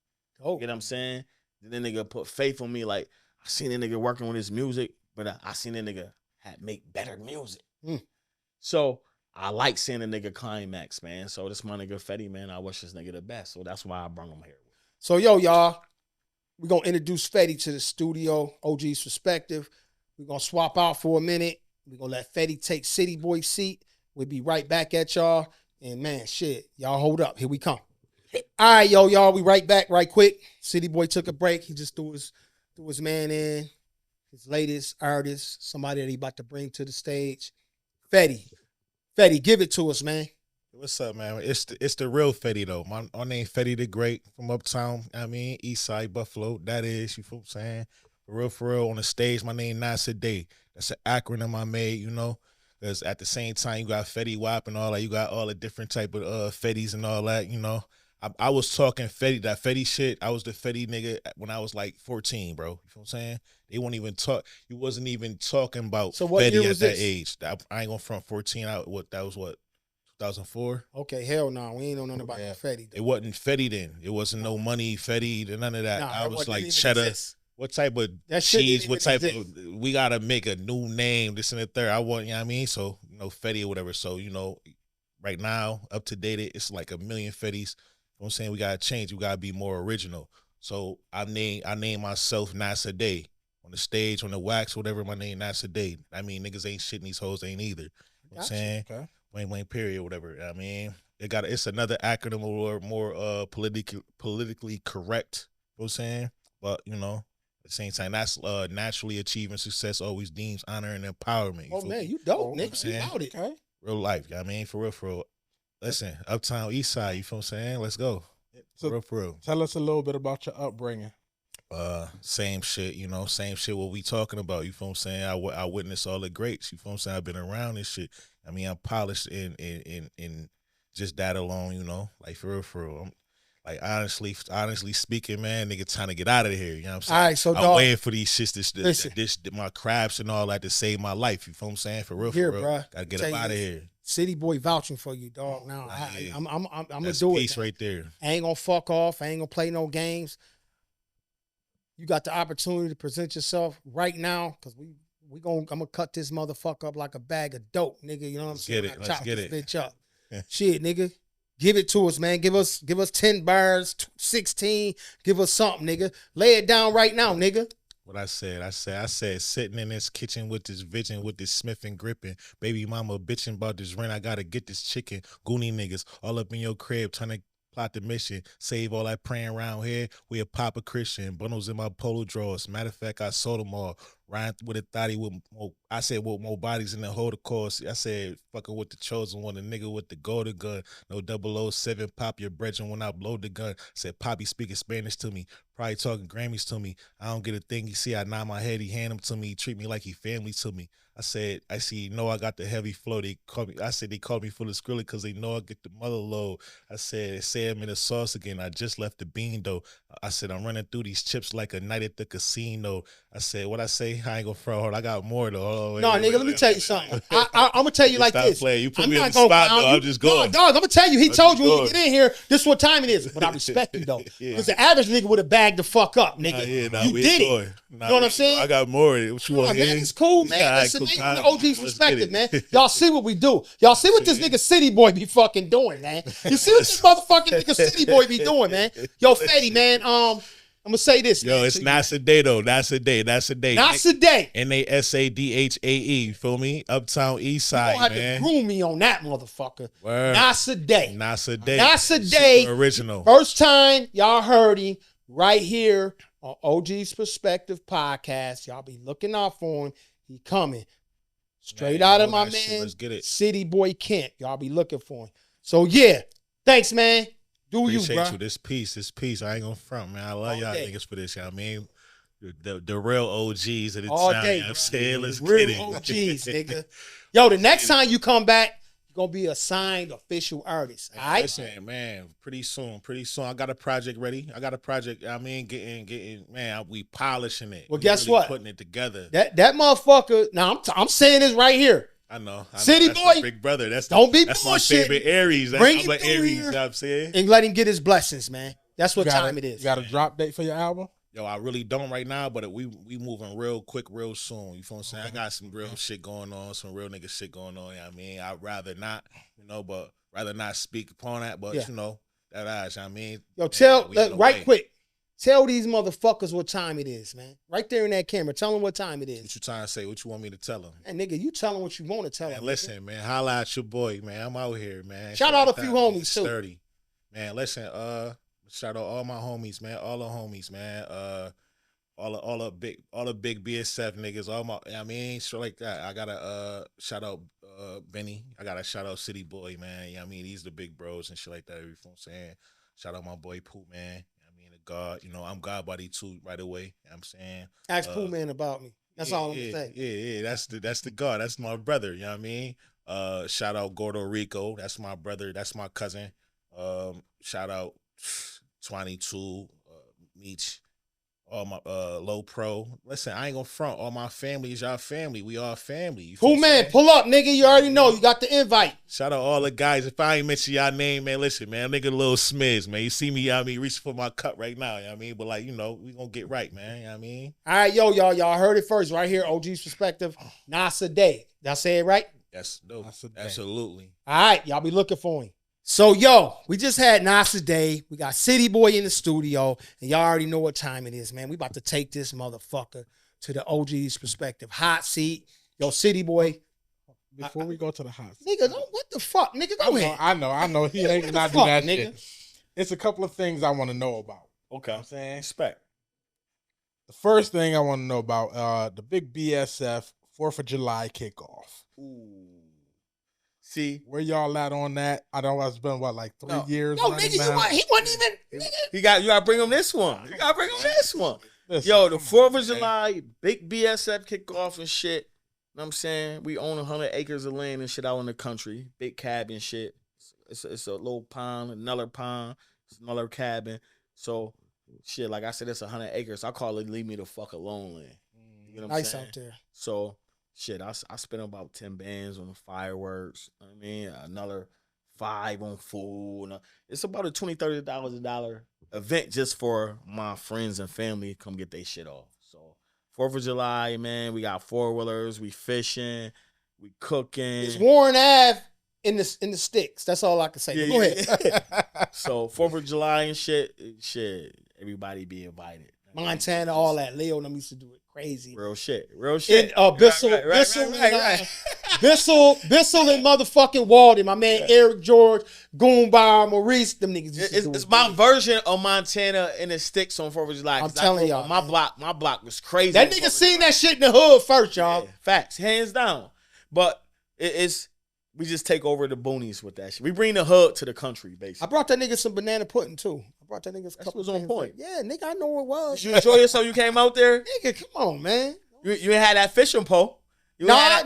Speaker 1: Oh.
Speaker 3: You know what I'm saying? Then the nigga put faith on me. Like, I seen the nigga working with his music, but I seen the nigga make better music. So I like seeing the nigga climax, man. So this my nigga Fetty, man. I wish this nigga the best. So that's why I brought him here.
Speaker 1: So, yo, y'all, we're going to introduce Fetty to the studio, OG's Perspective. We're going to swap out for a minute. We're going to let Fetty take City Boy's seat. We'll be right back at y'all. And, man, shit, y'all hold up. Here we come. All right, y'all, we right back right quick. City Boy took a break. He just threw his man in, his latest artist, somebody that he about to bring to the stage. Fetty, give it to us, man.
Speaker 4: What's up, man? It's the real Fetty, though. My name Fetty the Great from Uptown, East Side, Buffalo. That is, you feel what I'm saying? For real, on the stage, my name Nasir Day. That's an acronym I made, you know, because at the same time, you got Fetty Wap and all that. You got all the different type of Fettys and all that, you know. I was talking Fetty, that Fetty shit. I was the Fetty nigga when I was like 14, bro. You feel what I'm saying? They won't even talk. You wasn't even talking about Fetty at that age. I ain't going front 14 out. That was what? 2004?
Speaker 1: Okay, hell no. We ain't know nothing about Fetty.
Speaker 4: It wasn't Fetty then. It wasn't no money, Fetty, none of that.
Speaker 1: Nah,
Speaker 4: I was like cheddar.
Speaker 1: Exist.
Speaker 4: What type of cheese? What type of, we got to make a new name, this and the third. I want, you know what I mean? So, you know, Fetty or whatever. So, you know, right now, up to date, it's like a million Fettys. You know what I'm saying? We got to change. We got to be more original. So I name myself Nasir Day. On the stage, on the wax, whatever, my name Nasir Day. I mean, niggas ain't shit and these hoes ain't either. You know what I'm saying? Okay. Wayne, period, whatever. I mean, it's another acronym or more politically correct. You know what I'm saying? But, you know, at the same time, that's naturally achieving success always deems honor and empowerment.
Speaker 1: Oh, man, you dope, nigga. You about it. Okay.
Speaker 4: Real life, you know what I mean? For real. Listen, Uptown East Side, you feel what I'm saying? Let's go.
Speaker 2: So
Speaker 4: for real.
Speaker 2: Tell us a little bit about your upbringing.
Speaker 4: Same shit, you know, what we talking about, you feel what I'm saying? I witnessed all the greats, you feel what I'm saying? I've been around this shit. I mean, I'm polished in just that alone, you know, like for real. I'm, like, honestly speaking, man, nigga, trying to get out of here, you know what I'm saying?
Speaker 1: All right, so
Speaker 4: I'm waiting for these shits, my crabs and all that to save my life, you feel what I'm saying? For real.
Speaker 1: Bro,
Speaker 4: gotta get up out of here.
Speaker 1: City Boy vouching for you, dog. Now, I'm gonna do it.
Speaker 4: Peace right there.
Speaker 1: I ain't gonna fuck off. I ain't gonna play no games. You got the opportunity to present yourself right now, because I'm gonna cut this motherfucker up like a bag of dope, nigga. You know what I'm saying?
Speaker 4: Let's get it.
Speaker 1: Bitch up. Shit, nigga. Give it to us, man. Give us 10 bars, 16. Give us something, nigga. Lay it down right now, nigga.
Speaker 4: What I said, sitting in this kitchen with this vision, with this Smith and gripping. Baby mama bitching about this rent. I gotta get this chicken. Goonie niggas all up in your crib trying to plot the mission. Save all that praying around here. We a Papa Christian. Bundles in my polo drawers. Matter of fact, I sold them all. riding with a thotty with more, I said with more bodies in the Holocaust. I said fucking with the chosen one, a nigga with the golden gun. No 007, pop your brethren when I blow the gun. I said Poppy speaking Spanish to me, probably talking Grammys to me. I don't get a thing. You see, I nod my head, he hand him to me, he treat me like he family to me. I said, I see, I got the heavy flow. They called me. I said they called me full of Skrilla because they know I get the mother load. I said, say I'm in the sauce again. I just left the bean though. I said I'm running through these chips like a night at the casino. I said, what I say? I ain't gonna front. I got more though.
Speaker 1: No, nigga, let me tell you something. I'm gonna tell you like this.
Speaker 4: Playing. You put
Speaker 1: I'm
Speaker 4: me
Speaker 1: not
Speaker 4: on the spot
Speaker 1: gonna
Speaker 4: though. I'm just going.
Speaker 1: No, dog, I'm gonna tell you. He told you when
Speaker 4: going.
Speaker 1: you get in here, this is what time it is. But I respect you though, because the average nigga would have bagged the fuck up, nigga. You did it. You know what I'm saying?
Speaker 4: I got more. What you want?
Speaker 1: Man, it's cool, man.
Speaker 4: Yeah,
Speaker 1: Listen,
Speaker 4: cool.
Speaker 1: man, OG's Perspective, man. Y'all see what we do. Y'all see what this nigga City Boy be fucking doing, man. You see what this motherfucking nigga City Boy be doing, man. Yo, Fetty, man. I'm gonna say this.
Speaker 4: Yo,
Speaker 1: man.
Speaker 4: it's NASA Day though. NASA Day. NASA Day.
Speaker 1: NASA Day.
Speaker 4: NASADHAE. Feel me? Uptown East
Speaker 1: You
Speaker 4: Side,
Speaker 1: don't have
Speaker 4: man.
Speaker 1: to groom me on that motherfucker.
Speaker 4: Word.
Speaker 1: NASA Day.
Speaker 4: NASA Day.
Speaker 1: NASA Day.
Speaker 4: Super original.
Speaker 1: First time y'all heard him right here on OG's Perspective Podcast. Y'all be looking out for him. He coming. Straight
Speaker 4: Man,
Speaker 1: out of
Speaker 4: all
Speaker 1: my
Speaker 4: that shit.
Speaker 1: man,
Speaker 4: Let's get it.
Speaker 1: City Boy Kent. Y'all be looking for him. So, yeah. Thanks, man. Do
Speaker 4: Appreciate
Speaker 1: you, bro.
Speaker 4: you. This piece. I ain't gonna front, man. I love
Speaker 1: All
Speaker 4: y'all
Speaker 1: day.
Speaker 4: niggas for this. You know what I mean? The real OGs of the
Speaker 1: All
Speaker 4: time.
Speaker 1: day,
Speaker 4: You know what I'm
Speaker 1: bro.
Speaker 4: saying? Let's
Speaker 1: Real
Speaker 4: get it.
Speaker 1: OGs, nigga. Yo, the next time you come back, you're going to be a signed official artist. All right?
Speaker 4: Listen, man, pretty soon. I got a project ready. I mean, getting, man, we polishing it.
Speaker 1: Well,
Speaker 4: We
Speaker 1: guess
Speaker 4: really
Speaker 1: what?
Speaker 4: Putting it together.
Speaker 1: That motherfucker, now I'm saying this right here.
Speaker 4: I know.
Speaker 1: City
Speaker 4: That's
Speaker 1: Boy,
Speaker 4: my big brother. That's
Speaker 1: don't
Speaker 4: that's
Speaker 1: be
Speaker 4: my
Speaker 1: bullshitting.
Speaker 4: favorite Aries.
Speaker 1: Bring
Speaker 4: I'm
Speaker 1: it
Speaker 4: like
Speaker 1: through
Speaker 4: Aries,
Speaker 1: here.
Speaker 4: you know what I'm saying?
Speaker 1: And let him get his blessings, man. That's what time it is.
Speaker 2: You got a drop date for your album?
Speaker 4: Yo, I really don't right now, but we moving real quick, real soon. You feel what I'm saying? I got some real shit going on, some real nigga shit going on. You know what I mean? I'd rather not, but rather not speak upon that. But,
Speaker 1: Yeah.
Speaker 4: that eyes, you know what I mean?
Speaker 1: Yo, tell,
Speaker 4: we on the
Speaker 1: right
Speaker 4: way.
Speaker 1: quick, tell these motherfuckers what time it is, man. Right there in that camera. Tell them what time it is.
Speaker 4: What you trying to say? What you want me to tell them?
Speaker 1: And nigga, you tell them what you want to tell
Speaker 4: Man,
Speaker 1: them.
Speaker 4: listen, man, holla at your boy, man. I'm out here, man.
Speaker 1: Shout out a few homies, too.
Speaker 4: Sturdy. Man, listen, shout out all my homies, man. All the homies, man. All the big BSF niggas, shit like that. I gotta shout out Benny. I gotta shout out City Boy, man. You know what I mean? These the big bros and shit like that. You know what I'm saying? Shout out my boy Pooh, man. The God, I'm God body too right away. You know what I'm saying?
Speaker 1: Ask Pooh Man about me. That's all I'm going to say.
Speaker 4: Yeah. That's the God. That's my brother. You know what I mean? Shout out Gordo Rico. That's my brother. That's my cousin. Shout out 22, Meech. All my Low Pro. Listen, I ain't gonna front. All my family is y'all family. We all family. You feel
Speaker 1: Pooh
Speaker 4: what I'm
Speaker 1: Man,
Speaker 4: saying?
Speaker 1: pull up, nigga. You already know. You got the invite.
Speaker 4: Shout out all the guys. If I ain't mention y'all name, man, listen, man, nigga Lil Smiz, man. You see me, reaching for my cup right now, you know what I mean? But we gonna get right, man. You know what I mean?
Speaker 1: All right, y'all heard it first right here. OG's Perspective. NASA Day. Did I say it right?
Speaker 4: That's dope.
Speaker 2: That's a day.
Speaker 4: Absolutely.
Speaker 1: All right, y'all be looking for him. So, we just had NASA Day. We got City Boy in the studio, and y'all already know what time it is, man. We about to take this motherfucker to the OG's Perspective hot seat. Yo, City Boy.
Speaker 2: Before we go to the hot seat.
Speaker 1: Nigga, what the fuck? Nigga, go ahead.
Speaker 2: I know. He ain't not do
Speaker 1: fuck,
Speaker 2: that
Speaker 1: nigga?
Speaker 2: shit. It's a couple of things I want to know about.
Speaker 3: Okay.
Speaker 2: I'm saying?
Speaker 3: Respect.
Speaker 2: The first thing I want to know about, the big BSF 4th of July kickoff.
Speaker 3: Ooh. See,
Speaker 2: Where y'all at on that? I know it's been, 3 years?
Speaker 1: Yo,
Speaker 2: running
Speaker 1: nigga,
Speaker 2: now?
Speaker 1: he wasn't even, nigga.
Speaker 3: you gotta bring him this one. You gotta bring him this one.
Speaker 2: Listen,
Speaker 3: Yo, the
Speaker 2: come
Speaker 3: 4th
Speaker 2: on,
Speaker 3: of July, big BSF kickoff and shit. Know what I'm saying? We own 100 acres of land and shit out in the country. Big cabin shit. It's a little pond, another pond, it's another cabin. So, shit, like I said, it's 100 acres. I call it leave me the fuck alone land. You know what I'm
Speaker 1: Nice
Speaker 3: saying?
Speaker 1: out there.
Speaker 3: So, shit, I spent about 10 bands on the fireworks. You know what I mean, another 5 on food. It's about a $20-$30 event just for my friends and family to come get their shit off. So 4th of July, man, we got 4-wheelers, we fishing, we cooking.
Speaker 1: It's Warren Ave in the sticks. That's all I can say.
Speaker 3: Yeah,
Speaker 1: Go
Speaker 3: yeah.
Speaker 1: ahead.
Speaker 3: So 4th of July and shit, everybody be invited.
Speaker 1: Montana, all that. Leo and them used to do it crazy.
Speaker 3: Real shit. Real shit.
Speaker 1: And Bissell, Bissell and motherfucking Walden, my man Eric George, Goombar, Maurice, them niggas.
Speaker 3: It's my version of Montana and the sticks on 4th of July.
Speaker 1: I'm telling y'all,
Speaker 3: my block was crazy.
Speaker 1: That nigga seen that shit in the hood first, y'all.
Speaker 3: Yeah, facts, hands down. But we just take over the boonies with that shit. We bring the hood to the country, basically.
Speaker 1: I brought that nigga some banana pudding too. I brought that nigga a couple
Speaker 3: was on point.
Speaker 1: Yeah, nigga, I know it was.
Speaker 3: Did you enjoy yourself? You came out there.
Speaker 1: Nigga, come on, man.
Speaker 3: You ain't had that fishing pole.
Speaker 1: No. I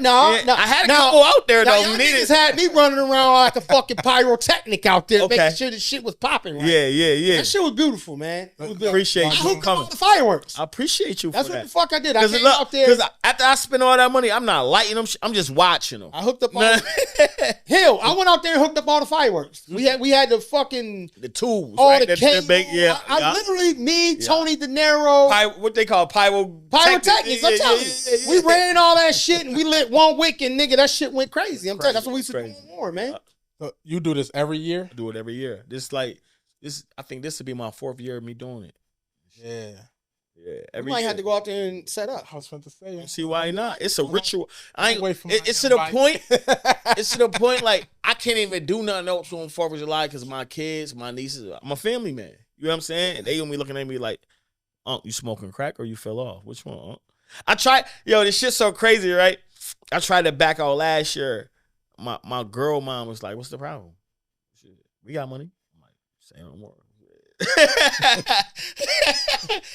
Speaker 3: had a couple out there though.
Speaker 1: Y'all niggas had me running around like a fucking pyrotechnic out there,
Speaker 3: Okay.
Speaker 1: making sure the shit was popping. Right?
Speaker 3: Yeah.
Speaker 1: That shit was beautiful, man. It was beautiful.
Speaker 3: Appreciate
Speaker 1: I
Speaker 3: you
Speaker 1: hooked up
Speaker 3: coming.
Speaker 1: all the fireworks.
Speaker 3: I appreciate you.
Speaker 1: That's
Speaker 3: for
Speaker 1: what
Speaker 3: that.
Speaker 1: the fuck I did. I came out there.
Speaker 3: Because after I spend all that money, I'm not lighting them. I'm just watching them.
Speaker 1: I hooked up all Hell, I went out there and hooked up all the fireworks. We had the fucking
Speaker 3: the tools,
Speaker 1: all
Speaker 3: right?
Speaker 1: the cable. I literally, Tony De Niro,
Speaker 3: what they call
Speaker 1: pyrotechnics. I'm telling you, we ran all that shit and we lit one wick and nigga, that shit went crazy. I'm telling you, that's what we used to do more, man.
Speaker 2: You do this every year?
Speaker 3: I do it every year. I think this would be my 4th year of me doing it.
Speaker 2: Yeah.
Speaker 1: You might have to go out there and set up.
Speaker 2: I was going to say.
Speaker 3: See why not? It's a ritual. It's to the point like I can't even do nothing else on 4th of July because my kids, my nieces, I'm a family man. You know what I'm saying? And they gonna be looking at me like, you smoking crack or you fell off? Which one, I tried, this shit's so crazy, right? I tried to back out last year. My girl mom was like, what's the problem? Shit, we got money. I'm like, say no more.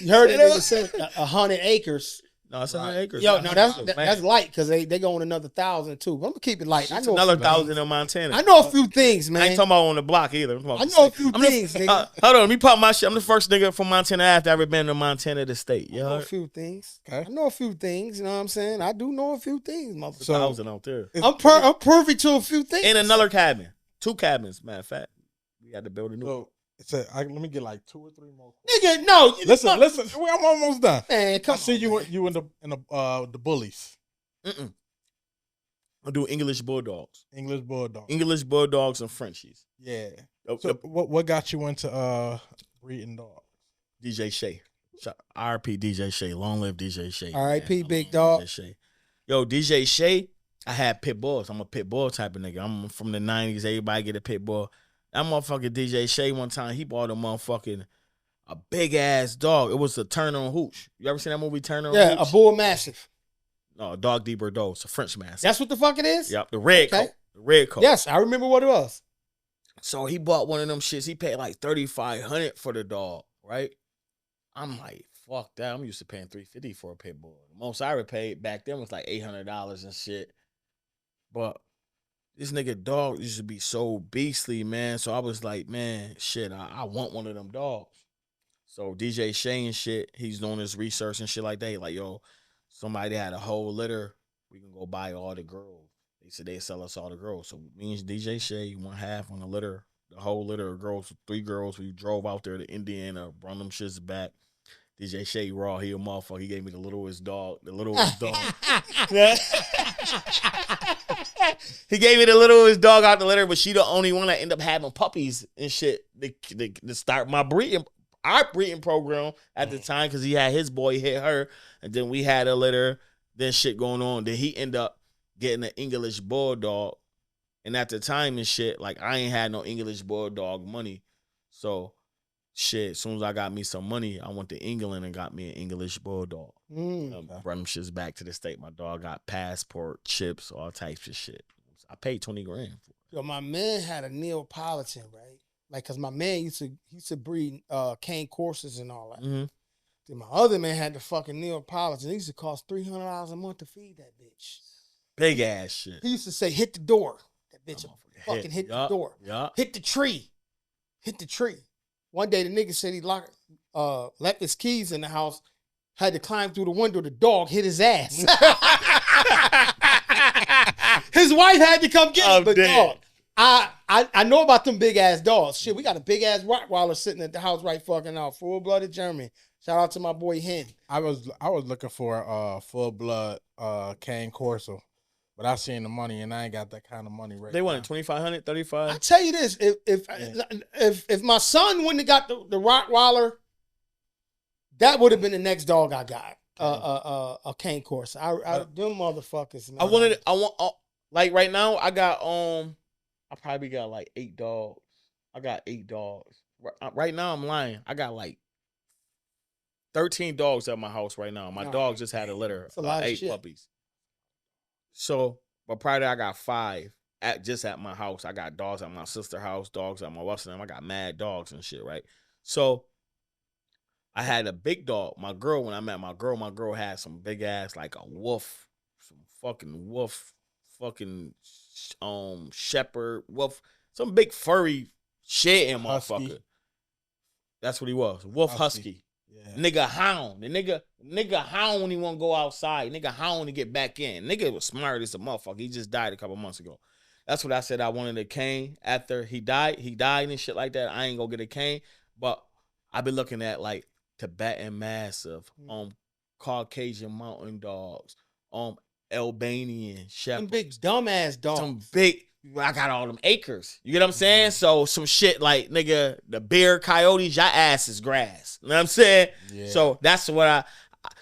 Speaker 1: You heard it nigga say 100 acres.
Speaker 3: No, it's 100 acres.
Speaker 1: Yo, no, that's light because they going another 1,000 too. I'm gonna keep it light. I know
Speaker 3: another 1,000 in Montana.
Speaker 1: I know a few things, man.
Speaker 3: I ain't talking about on the block either.
Speaker 1: I know a few things, nigga.
Speaker 3: Hold on, let me pop my shit. I'm the first nigga from Montana after ever been to Montana, the state.
Speaker 1: I know a few things. Okay. I know a few things. You know what I'm saying? I do know a few things, motherfucker.
Speaker 3: So, 1,000 out there.
Speaker 1: I'm privy to a few things.
Speaker 3: In another cabin, 2 cabins. Matter of fact, we had to build a new.
Speaker 2: Let me get like 2 or 3 more.
Speaker 1: Nigga, no.
Speaker 2: Listen. I'm almost done.
Speaker 1: Man,
Speaker 2: I see you in the bullies.
Speaker 3: I do English Bulldogs.
Speaker 2: English
Speaker 3: Bulldogs and Frenchies.
Speaker 2: Yeah. So what got you into breeding dogs?
Speaker 3: DJ Shay. RP DJ Shay. Long live DJ Shay.
Speaker 1: RIP Big Dog.
Speaker 3: DJ Shay. Yo, DJ Shay, I had pit bulls. I'm a pit bull type of nigga. I'm from the 90s. Everybody get a pit bull. That motherfucker DJ Shay one time, he bought a big ass dog. It was a Turner and Hooch. You ever seen that movie Turner and Hooch?
Speaker 1: Yeah, a bull mastiff.
Speaker 3: No, a dog de Bordeaux. It's a French mastiff.
Speaker 1: That's what the fuck it is?
Speaker 3: Yep, the red coat. The red coat.
Speaker 1: Yes, I remember what it was.
Speaker 3: So he bought one of them shits. He paid like $3,500 for the dog, right? I'm like, fuck that. I'm used to paying $350 for a pit bull. The most I ever paid back then was like $800 and shit. But this nigga dog used to be so beastly, man. So I was like, man, shit, I want one of them dogs. So DJ Shay and shit, he's doing his research and shit like that. He like, yo, somebody had a whole litter. We can go buy all the girls. They said they sell us all the girls. So me and DJ Shay, 1/2 on the litter. The whole litter of girls, 3 girls. We drove out there to Indiana, brought them shits back. DJ Shay raw, he a motherfucker. He gave me the littlest dog. He gave me the littlest dog out the litter, but she the only one that ended up having puppies and shit to start our breeding program at the time because he had his boy hit her, and then we had a litter, then shit going on. Then he ended up getting an English Bulldog, and at the time and shit, like I ain't had no English Bulldog money, so shit, as soon as I got me some money, I went to England and got me an English Bulldog. Brought them shits back to the state. My dog got passport, chips, all types of shit. I paid $20,000 for it.
Speaker 1: Yo, my man had a Neapolitan, right? Like, cause my man used to breed cane courses and all that.
Speaker 3: Mm-hmm.
Speaker 1: Then my other man had the fucking Neapolitan. It used to cost $300 a month to feed that bitch.
Speaker 3: Big ass shit.
Speaker 1: He used to say, "Hit the door." That bitch fucking hit the door.
Speaker 3: Yeah.
Speaker 1: Hit the tree. Hit the tree. One day the nigga said he left his keys in the house, had to climb through the window. The dog hit his ass. His wife had to come get him, but dog. I know about them big ass dogs. Shit, we got a big ass Rottweiler sitting at the house right fucking out. Full blooded German. Shout out to my boy Heem.
Speaker 2: I was looking for a full blood cane Corso, but I seen the money and I ain't got that kind of money right now.
Speaker 3: They wanted $2,500, $35.
Speaker 1: I tell you this, if my son wouldn't have got the Rottweiler, that would have been the next dog I got. a cane course. I them motherfuckers, man.
Speaker 3: I want like right now I got I probably got like 8 dogs. I got 8 dogs. Right now I'm lying. I got like 13 dogs at my house right now. My dog just had a litter of 8 puppies. So, but prior to that, I got 5 at my house. I got dogs at my sister's house, dogs at my wife's house. I got mad dogs and shit, right? So I had a big dog. My girl, when I met my girl had some big ass, like a wolf, some fucking wolf, fucking shepherd wolf, some big furry shit in motherfucker. That's what he was, wolf husky. Yeah. Nigga hound. The nigga hound when he want to go outside. Nigga hound to get back in. Nigga was smart as a motherfucker. He just died a couple months ago. That's what I said. I wanted a cane after he died. He died and shit like that. I ain't gonna get a cane, but I've been looking at like Tibetan Mastiff, Caucasian Mountain Dogs, Albanian Shepherd.
Speaker 1: Some big dumbass dogs.
Speaker 3: Some big. I got all them acres. You get what I'm saying? So some shit like, nigga, the bear, coyotes, your ass is grass. You know what I'm saying? Yeah. So that's what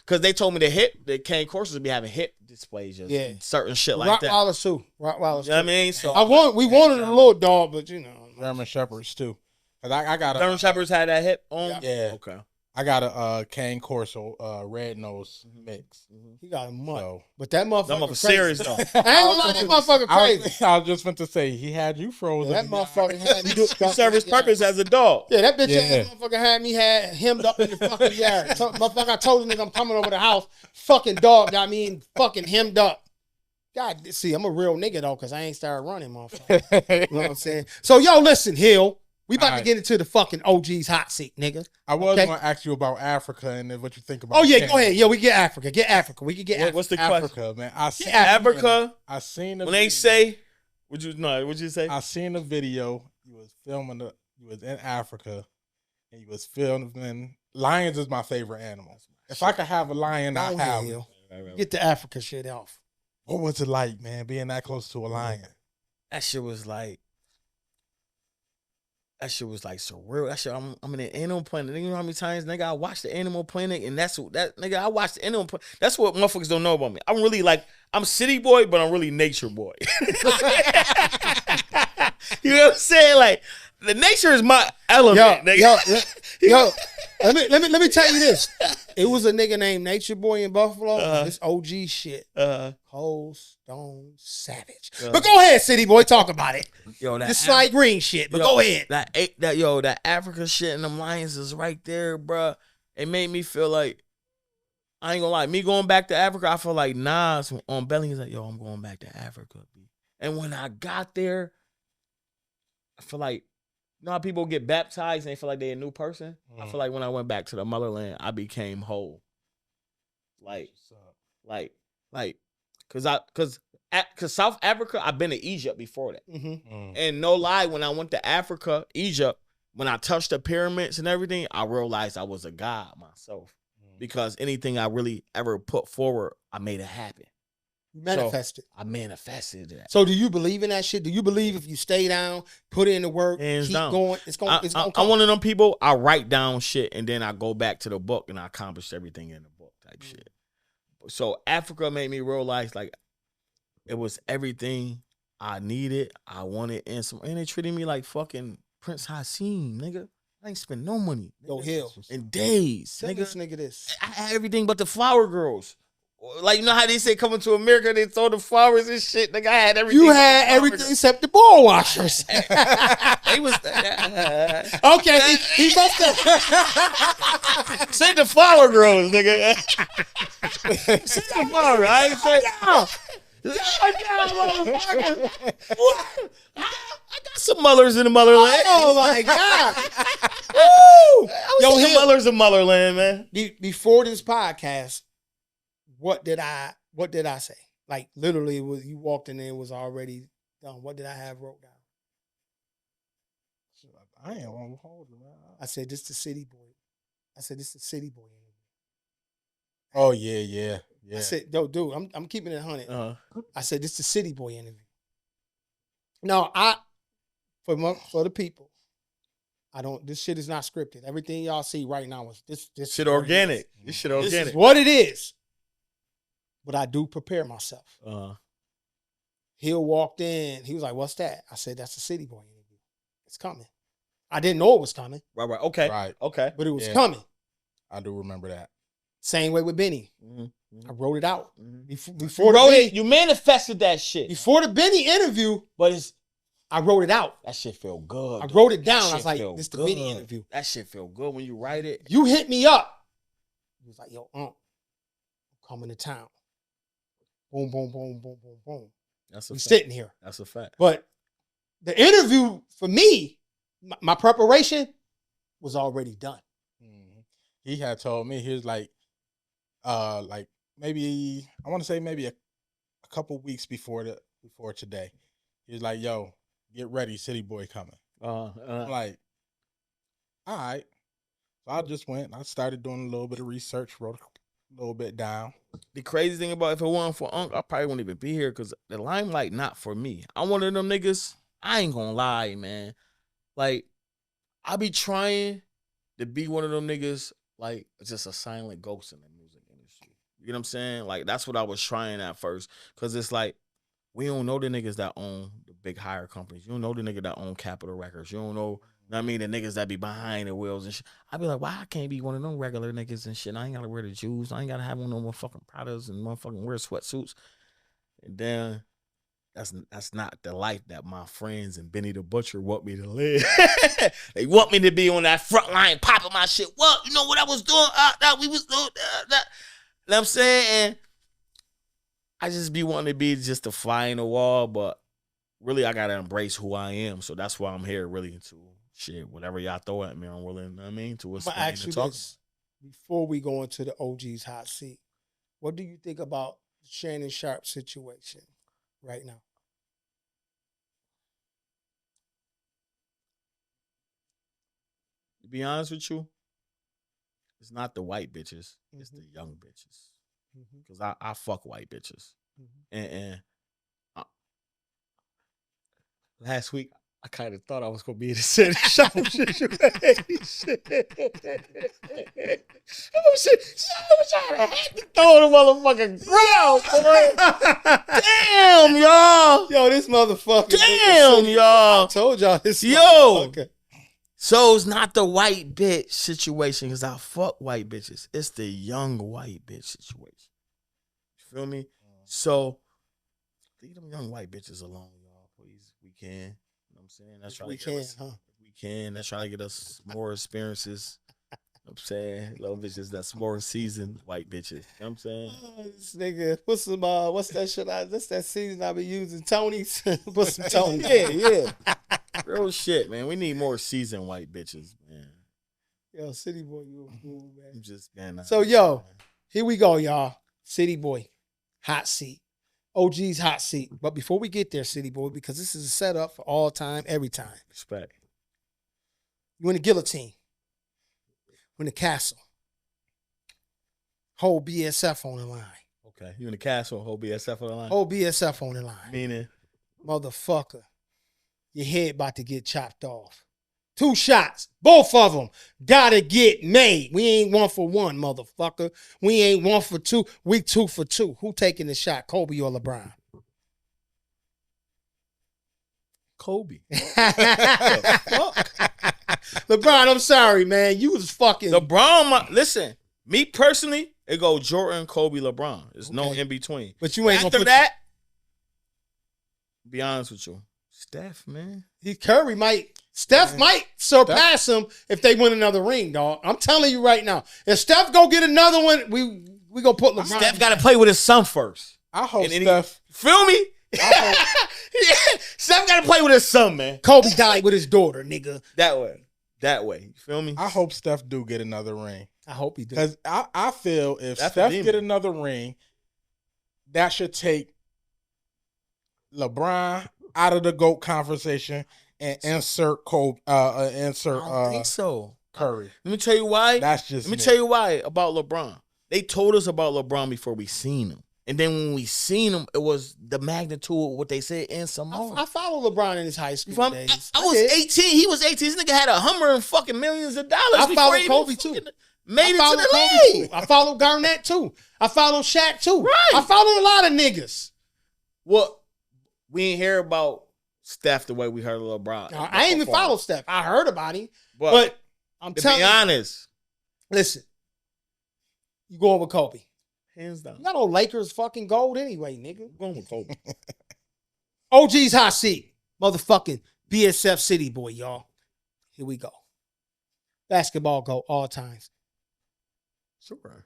Speaker 3: because they told me the cane courses be having hip displays, certain shit like that.
Speaker 1: Rottweilers too. Rottweilers.
Speaker 3: You know what I mean? So
Speaker 1: we wanted a little dog, but you know.
Speaker 2: German Shepherds too. Cause I got
Speaker 3: German Shepherds had that hip on?
Speaker 2: Yeah.
Speaker 3: Okay.
Speaker 2: I got a cane corso, red nose mix.
Speaker 1: He got a mutt, but that motherfucker
Speaker 3: serious though.
Speaker 1: I ain't gonna lie, that motherfucker crazy.
Speaker 2: I was just meant to say he had you frozen.
Speaker 1: Yeah, that motherfucker had me
Speaker 3: serve his purpose as a dog.
Speaker 1: Yeah, that bitch ass motherfucker had me hemmed up in the fucking yard. Motherfucker, I told the nigga I'm coming over the house. Fucking dog, fucking hemmed up. God, see, I'm a real nigga though, cause I ain't started running, motherfucker. You know what I'm saying? So yo, listen, Hill. We about to get into the fucking OG's hot seat, nigga.
Speaker 2: I was going to ask you about Africa and then what you think about.
Speaker 1: Oh yeah, go ahead. Yo, we get Africa. Get Africa. We can get Africa.
Speaker 3: What's the
Speaker 2: Africa,
Speaker 3: question?
Speaker 2: Man.
Speaker 3: Africa.
Speaker 2: I seen
Speaker 3: when they say, what'd you say?
Speaker 2: I seen a video. You was filming. You was in Africa, and you was filming. Lions is my favorite animal. If I could have a lion, I'd have.
Speaker 1: Get the Africa shit off.
Speaker 2: What was it like, man, being that close to a lion?
Speaker 3: That shit was like surreal. That shit, I'm in the Animal Planet. You know how many times, nigga, I watched the Animal Planet, and nigga, I watched the Animal Planet. That's what motherfuckers don't know about me. I'm really I'm city boy, but I'm really nature boy. You know what I'm saying? Like, the nature is my element, nigga.
Speaker 1: Yo, let me tell you this. It was a nigga named Nature Boy in Buffalo. This OG shit. Cold Stone Savage. But go ahead, city boy, talk about it. Yo, that this light green shit. But go ahead.
Speaker 3: That Africa shit and them lions is right there, bruh. It made me feel like, I ain't gonna lie, me going back to Africa, I feel like Nas on Belly. He's like, yo, I'm going back to Africa. And when I got there, I feel like, you know how people get baptized and they feel like they're a new person? I feel like when I went back to the motherland, I became whole. Cause South Africa, I've been to Egypt before that. And no lie, when I went to Africa, Egypt, when I touched the pyramids and everything, I realized I was a god myself. Because anything I really ever put forward, I made it happen.
Speaker 1: Manifested.
Speaker 3: So I manifested that.
Speaker 1: So do you believe in that shit? Do you believe if you stay down, put in the work, keep going, it's gonna come?
Speaker 3: I'm one of them people, I write down shit and then I go back to the book and I accomplish everything in the book type shit. So Africa made me realize like it was everything I needed, I wanted, and they treated me like fucking Prince Hassim, nigga. I ain't spend no money.
Speaker 1: Go Hill.
Speaker 3: In days.
Speaker 1: Tell this nigga this.
Speaker 3: I had everything but the flower girls. Like, you know how they say coming to America, they throw the flowers and shit? Nigga, I had everything.
Speaker 1: You had everything except the ball washers.
Speaker 3: They was
Speaker 1: okay, he must have.
Speaker 3: Say the flower girls, nigga. Say the flower. I ain't say. I got some mothers in the motherland.
Speaker 1: Oh my god!
Speaker 3: Woo! Yo, some mothers in motherland, man.
Speaker 1: Before this podcast, what did I say? Like literally, you walked in there, it was already done. What did I have wrote down?
Speaker 2: I ain't gonna hold you, man.
Speaker 1: I said, "This the city boy." I said, "This the city boy."
Speaker 2: Oh yeah.
Speaker 1: I said, "No, dude, I'm keeping it 100." I said, "This the city boy interview." Now, for the people, This shit is not scripted. Everything y'all see right now is this
Speaker 3: Shit organic. This shit organic.
Speaker 1: This is what it is. But I do prepare myself. Hill walked in. He was like, "What's that?" I said, "That's a City Boy interview. It's coming." I didn't know it was coming.
Speaker 3: Right. Okay.
Speaker 2: Right.
Speaker 3: Okay.
Speaker 1: But it was coming.
Speaker 2: I do remember that.
Speaker 1: Same way with Benny.
Speaker 3: Mm-hmm.
Speaker 1: I wrote it out.
Speaker 3: Mm-hmm.
Speaker 1: Before the Benny,
Speaker 3: you manifested that shit.
Speaker 1: Before the Benny interview,
Speaker 3: but
Speaker 1: I wrote it out.
Speaker 3: That shit feel good.
Speaker 1: I wrote it down. I was like, this is the Benny interview.
Speaker 3: That shit feel good when you write it.
Speaker 1: You hit me up. He was like, "Yo, I'm coming to town." Boom, boom, boom, boom, boom, boom.
Speaker 3: That's a
Speaker 1: fact. Sitting here.
Speaker 3: That's a fact.
Speaker 1: But the interview for me, my preparation was already done.
Speaker 2: Mm-hmm. He had told me, he was like maybe, I want to say maybe a couple weeks before today. He was like, "Yo, get ready, City Boy coming." I'm like, all right. So I just went. I started doing a little bit of research, wrote a little bit down.
Speaker 3: The crazy thing about if it wasn't for Unc, I probably wouldn't even be here because the limelight not for me. I'm one of them niggas. I ain't gonna lie, man. Like, I be trying to be one of them niggas, like, just a silent ghost in the music industry. You know what I'm saying? Like, that's what I was trying at first. Because it's like, we don't know the niggas that own the big hire companies. You don't know the nigga that own Capitol Records. You don't know, I mean, the niggas that be behind the wheels and shit. I be like, why I can't be one of them regular niggas and shit? I ain't got to wear the Jews. I ain't got to have one of them motherfucking Pradas and motherfucking wear sweatsuits. And then that's not the life that my friends and Benny the Butcher want me to live. They want me to be on that front line popping my shit. What? You know what I was doing? That we was doing that. You know what I'm saying? And I just be wanting to be just a fly in the wall, but really I got to embrace who I am. So that's why I'm here really to shit. Whatever y'all throw at me, I'm willing, to explain and talk.
Speaker 1: Before we go into the OG's hot seat, what do you think about the Shannon Sharp situation right now?
Speaker 3: To be honest with you, it's not the white bitches, it's the young bitches. Because I fuck white bitches. And last week, I kind of thought I was going to be in the Shannon Sharp situation. Oh, shit. I was trying to throw the motherfucking ground, boy. Damn, y'all.
Speaker 1: Yo, this motherfucker.
Speaker 3: Damn, y'all.
Speaker 1: I told y'all this.
Speaker 3: Yo. So it's not the white bitch situation because I fuck white bitches. It's the young white bitch situation. You feel me? So leave them young white bitches alone, y'all. Please, we can. You know what I'm saying? That's trying to get us. We can. That's trying to get us more experiences. You know what I'm saying? Little bitches that's more seasoned white bitches. You know what I'm saying?
Speaker 1: This nigga, what's that shit? That's that season I be using. Tony's. Put some Tony.
Speaker 3: Yeah. Real shit, man. We need more seasoned white bitches, man.
Speaker 1: Yo, City Boy, you a fool, man.
Speaker 3: I'm just, man.
Speaker 1: So, yo, here we go, y'all. City Boy, hot seat. OG's hot seat. But before we get there, City Boy, because this is a setup for all time, every time.
Speaker 3: Respect.
Speaker 1: You in the guillotine. You in the castle. Whole BSF on the line.
Speaker 3: Okay. You in the castle, whole BSF on the line?
Speaker 1: Whole BSF on the line.
Speaker 3: Meaning?
Speaker 1: Motherfucker. Your head about to get chopped off. 2 shots. Both of them gotta get made. We ain't 1 for 1, motherfucker. We ain't 1 for 2. We 2 for 2. Who taking the shot, Kobe or LeBron?
Speaker 3: Kobe.
Speaker 1: LeBron, I'm sorry, man. You was fucking.
Speaker 3: LeBron, listen, me personally, it go Jordan, Kobe, LeBron. There's no in between.
Speaker 1: But you ain't
Speaker 3: after
Speaker 1: gonna
Speaker 3: that, be honest with you. Steph, man.
Speaker 1: Steph might surpass him if they win another ring, dog. I'm telling you right now. If Steph go get another one, we gonna put LeBron.
Speaker 3: Steph got to play with his son first.
Speaker 2: I hope Steph.
Speaker 3: Feel me? Yeah. Steph got to play with his son, man.
Speaker 1: Kobe died with his daughter, nigga.
Speaker 3: That way. You feel me?
Speaker 2: I hope Steph do get another ring.
Speaker 1: I hope he do.
Speaker 2: Because I feel if Steph get another ring, that should take LeBron out of the GOAT conversation and insert Kobe. I don't
Speaker 3: think so.
Speaker 2: Curry.
Speaker 3: Let me tell you why.
Speaker 2: That's just.
Speaker 3: Let me tell you why about LeBron. They told us about LeBron before we seen him. And then when we seen him, it was the magnitude of what they said and some more.
Speaker 1: I follow LeBron in his high school days.
Speaker 3: I was 18. He was 18. This nigga had a Hummer and fucking millions of dollars.
Speaker 1: I follow Kobe too.
Speaker 3: Made it to the league.
Speaker 1: I follow Garnett too. I follow Shaq too.
Speaker 3: Right.
Speaker 1: I follow a lot of niggas.
Speaker 3: Well, we ain't hear about Steph the way we heard of LeBron.
Speaker 1: I ain't even follow Steph. I heard about him. But I'm telling you.
Speaker 3: To be honest.
Speaker 1: Listen. You go over Kobe.
Speaker 3: Hands down.
Speaker 1: You got no Lakers fucking gold anyway, nigga.
Speaker 3: I'm going with Kobe.
Speaker 1: OG's hot seat. Motherfucking BSF City boy, y'all. Here we go. Basketball go all times.
Speaker 3: Sure.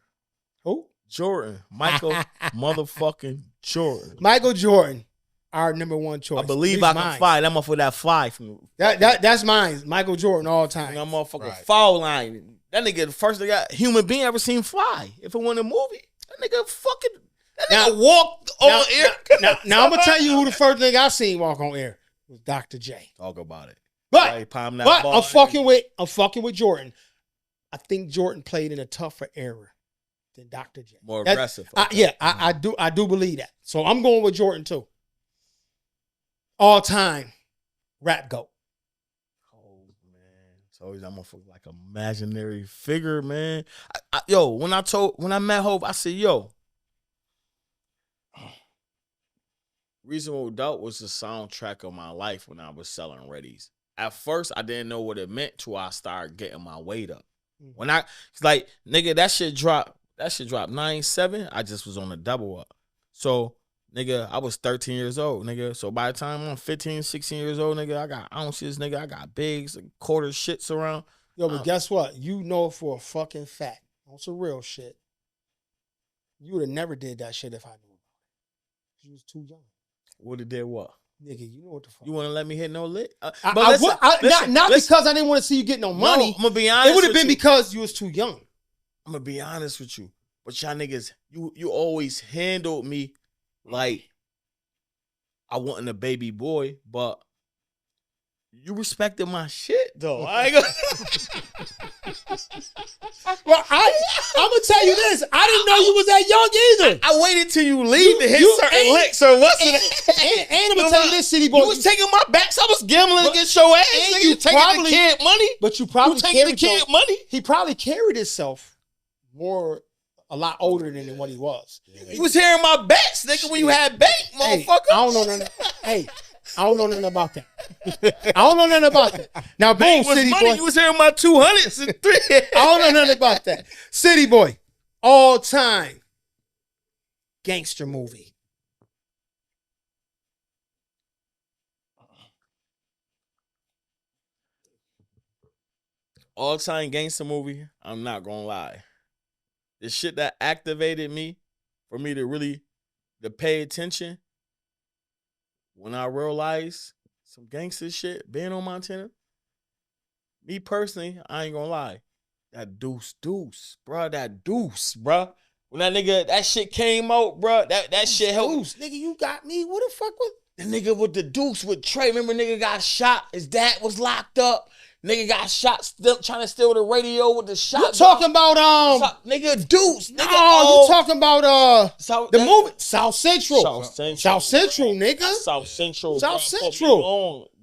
Speaker 1: Who?
Speaker 3: Jordan. Michael motherfucking Jordan.
Speaker 1: Michael Jordan, our number one choice.
Speaker 3: I believe I can fly. That motherfucker that fly from
Speaker 1: that's mine. Michael Jordan all time.
Speaker 3: That motherfucker foul line. That nigga the first human being ever seen fly. If it wasn't a movie, that nigga fucking walked on air.
Speaker 1: Now I'm gonna tell you who the first nigga I seen walk on air was Dr. J.
Speaker 3: Talk about it.
Speaker 1: But I'm fucking with Jordan. I think Jordan played in a tougher era than Dr. J.
Speaker 3: More aggressive.
Speaker 1: I do believe that. So I'm going with Jordan too. All time rap GOAT.
Speaker 3: Oh man, so he's almost like an imaginary figure, man. When I met Hov, I said, yo, Reasonable Doubt was the soundtrack of my life when I was selling Reddies. At first, I didn't know what it meant till I started getting my weight up. When it's like, nigga, that shit dropped 9-7. I just was on a double up. So, nigga, I was 13 years old, nigga. So by the time I'm 15, 16 years old, nigga, I got ounces, nigga. I got bigs, quarter shits around.
Speaker 1: Yo, but guess what? You know for a fucking fact, on some real shit, you would have never did that shit if I knew about it. You was too young.
Speaker 3: Would have did what?
Speaker 1: Nigga, you know what the fuck.
Speaker 3: You want to let me hit no lick?
Speaker 1: Not because I didn't want to see you get no money.
Speaker 3: No, I'm going to be honest.
Speaker 1: It would have been because you was too young.
Speaker 3: I'm going to be honest with you. But y'all niggas, you always handled me like I wasn't a baby boy, but you respected my shit, though. I ain't gonna...
Speaker 1: Well, I'm gonna tell you this. I didn't know you was that young either.
Speaker 3: I waited till you leave to hit certain licks or what's it?
Speaker 1: And I'm gonna tell you this, City Boy.
Speaker 3: You was taking my backs. I was gambling against your ass.
Speaker 1: And
Speaker 3: Nigga,
Speaker 1: you
Speaker 3: taking
Speaker 1: probably,
Speaker 3: the kid money.
Speaker 1: But you probably
Speaker 3: taking the kid money.
Speaker 1: He probably carried himself a lot older than what he was.
Speaker 3: You was hearing my backs, nigga, when you had bank, motherfucker.
Speaker 1: I don't know nothing. I don't know nothing about that. I don't know nothing about that. Now, boom, City Boy.
Speaker 3: You was hearing my 200s and 3.
Speaker 1: I don't know nothing about that. City Boy, all time gangster movie.
Speaker 3: All time gangster movie. I'm not gonna lie. The shit that activated me for me to really pay attention. When I realized some gangster shit being on Montana, me personally, I ain't gonna lie, that deuce, bro, when that shit came out, bro, that shit helped.
Speaker 1: Deuce, nigga, you got me. What the fuck was
Speaker 3: the nigga with the deuce with Trey? Remember, nigga got shot. His dad was locked up. Nigga got shot still trying to steal the radio with the shot.
Speaker 1: You talking about
Speaker 3: nigga Deuce? Nigga,
Speaker 1: you talking about the movie South Central,
Speaker 3: nigga.
Speaker 1: South Central.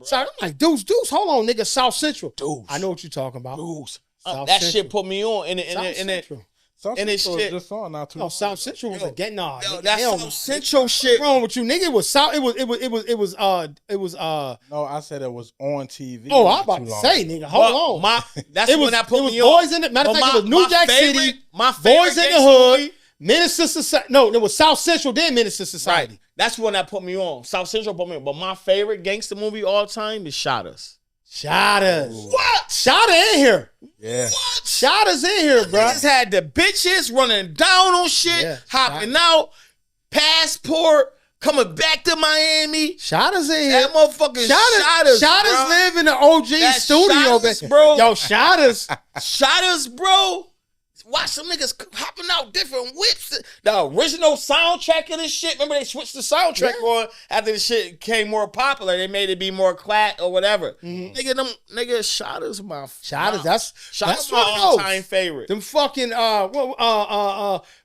Speaker 1: Sorry, I'm like Deuce. Hold on, nigga. South Central.
Speaker 3: Deuce.
Speaker 1: I know what you're talking about.
Speaker 3: Deuce. That shit put me on in it.
Speaker 2: South Central was just on now too.
Speaker 1: No, South Central was a get nah.
Speaker 3: That's South Central shit.
Speaker 1: What's wrong with you, nigga? It was South. It was.
Speaker 2: No, I said it was on TV.
Speaker 1: Oh, I'm about to say, nigga. Hold on.
Speaker 3: That's when that put me on.
Speaker 1: Boys in the matter of fact, it was New Jack City. Boys in the Hood. Minister Society. No, it was South Central. Then Minister Society.
Speaker 3: Right. That's when that put me on. South Central put me on. But my favorite gangster movie all time is Shot Us.
Speaker 1: What? Shotta in here.
Speaker 2: Yeah.
Speaker 3: What?
Speaker 1: Shotta's in here, bro.
Speaker 3: Just had the bitches running down on shit, hopping out, passport, coming back to Miami.
Speaker 1: Shotta's in here.
Speaker 3: That motherfucking Shotta's
Speaker 1: live in the OG studio,
Speaker 3: Shotta's, bro.
Speaker 1: Yo, Shotta's,
Speaker 3: bro. watch some niggas hopping out different whips. The original soundtrack of this shit. Remember they switched the soundtrack on after the shit became more popular. They made it be more clap or whatever. Nigga, Shotta's my
Speaker 1: that's
Speaker 3: my all-time favorite.
Speaker 1: Them fucking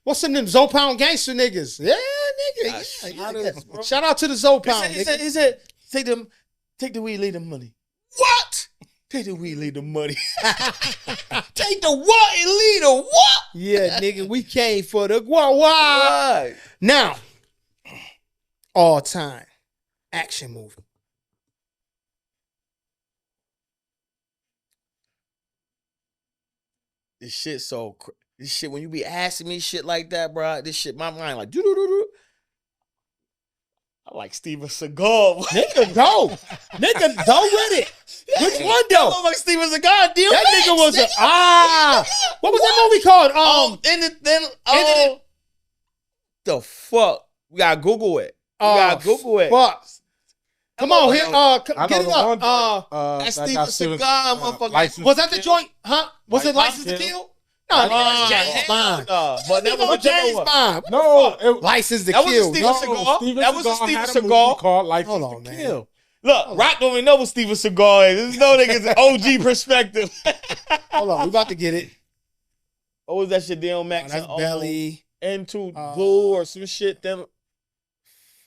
Speaker 1: what's in them Zopound gangster niggas? Yeah, nigga. Shout out to the Zopound.
Speaker 3: He said, take the weed, leave the money. What? Take the weed, leave the money. Take the what and leave the what?
Speaker 1: Yeah, nigga, we came for the guava.
Speaker 3: Right.
Speaker 1: Now, all time action movie.
Speaker 3: This shit, when you be asking me shit like that, bro, this shit, my mind like, doo-doo-doo-doo. I like Steven Seagal.
Speaker 1: Nigga, go with it. Which one though?
Speaker 3: I like Steven Seagal.
Speaker 1: That nigga was what was that movie called?
Speaker 3: The fuck? We gotta Google it.
Speaker 1: Fuck. Come on here. Get it up.
Speaker 3: That's Steven Seagal, motherfucker.
Speaker 1: Was that the joint? Huh? Was it License to Kill? No, that's James Bond.
Speaker 3: But that was
Speaker 1: James Bond.
Speaker 2: No,
Speaker 1: License to
Speaker 3: That
Speaker 1: Kill.
Speaker 3: was Steven Seagal. That was Steven Seagal
Speaker 2: called License
Speaker 1: Hold on,
Speaker 2: to
Speaker 1: man.
Speaker 2: Kill.
Speaker 3: Look, Rock don't even know what Steven Seagal is. This no nigga's OG perspective.
Speaker 1: Hold on, we about to get it.
Speaker 3: What was that shit? Damn Max.
Speaker 1: That's Belly.
Speaker 3: Into Glue or some shit. Then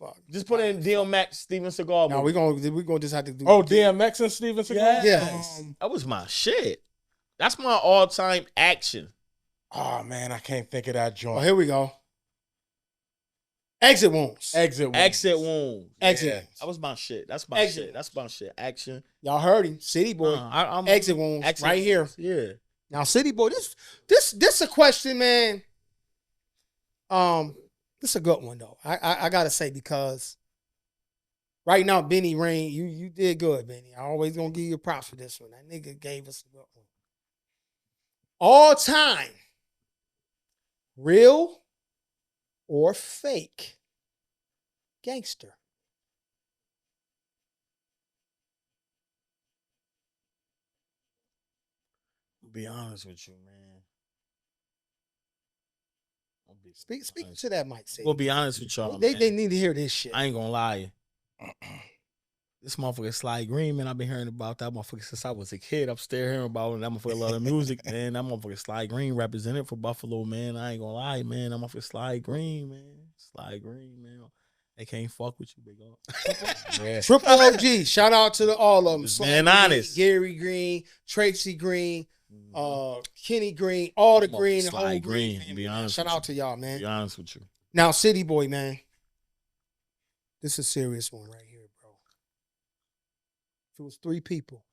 Speaker 1: Fuck.
Speaker 3: just put in DMX Steven Seagal.
Speaker 1: No, we're gonna just have to do.
Speaker 2: Oh, DMX and Steven Seagal.
Speaker 1: Yes.
Speaker 3: That was my shit. That's my all-time action.
Speaker 2: Oh man, I can't think of that
Speaker 1: Oh,
Speaker 2: joint.
Speaker 1: here we go. Exit Wounds.
Speaker 2: Exit
Speaker 3: Wounds.
Speaker 1: Exit.
Speaker 3: That was my shit. That's my
Speaker 1: Exit.
Speaker 3: shit. That's my shit. Action.
Speaker 1: Y'all heard him. City Boy.
Speaker 3: I'm
Speaker 1: Exit Wounds.
Speaker 3: Exit
Speaker 1: right here.
Speaker 3: Wounds, yeah.
Speaker 1: Now, City Boy, this a question, man. This a good one though. I gotta say, because right now, Benny Rain, you did good, Benny. I always gonna give you props for this one. That nigga gave us a good one. All time, real or fake gangster?
Speaker 3: Be honest with you, man.
Speaker 1: Speak to that mic.
Speaker 3: We'll be honest with y'all.
Speaker 1: They need to hear this shit.
Speaker 3: I ain't gonna lie. This motherfucker Sly Green, man, I've been hearing about that motherfucker since I was a kid. I'm still hearing about that motherfucker. Love the music, man. That motherfucker Sly Green represented for Buffalo, man. I ain't gonna lie, man. That motherfucker Sly Green, man. Sly Green, man. They can't fuck with you, big dog.
Speaker 2: Yeah.
Speaker 1: Triple OG. Shout out to all of them.
Speaker 3: Just
Speaker 1: Sly
Speaker 3: being
Speaker 1: Green,
Speaker 3: honest.
Speaker 1: Gary Green, Tracy Green, Kenny Green, all the Green, the
Speaker 3: Sly
Speaker 1: whole
Speaker 3: Green.
Speaker 1: family.
Speaker 3: Be honest.
Speaker 1: Shout
Speaker 3: with
Speaker 1: out to y'all,
Speaker 3: you.
Speaker 1: man.
Speaker 3: Be honest with you.
Speaker 1: Now, City Boy, man. This is a serious one right here, bro. If it was 3 people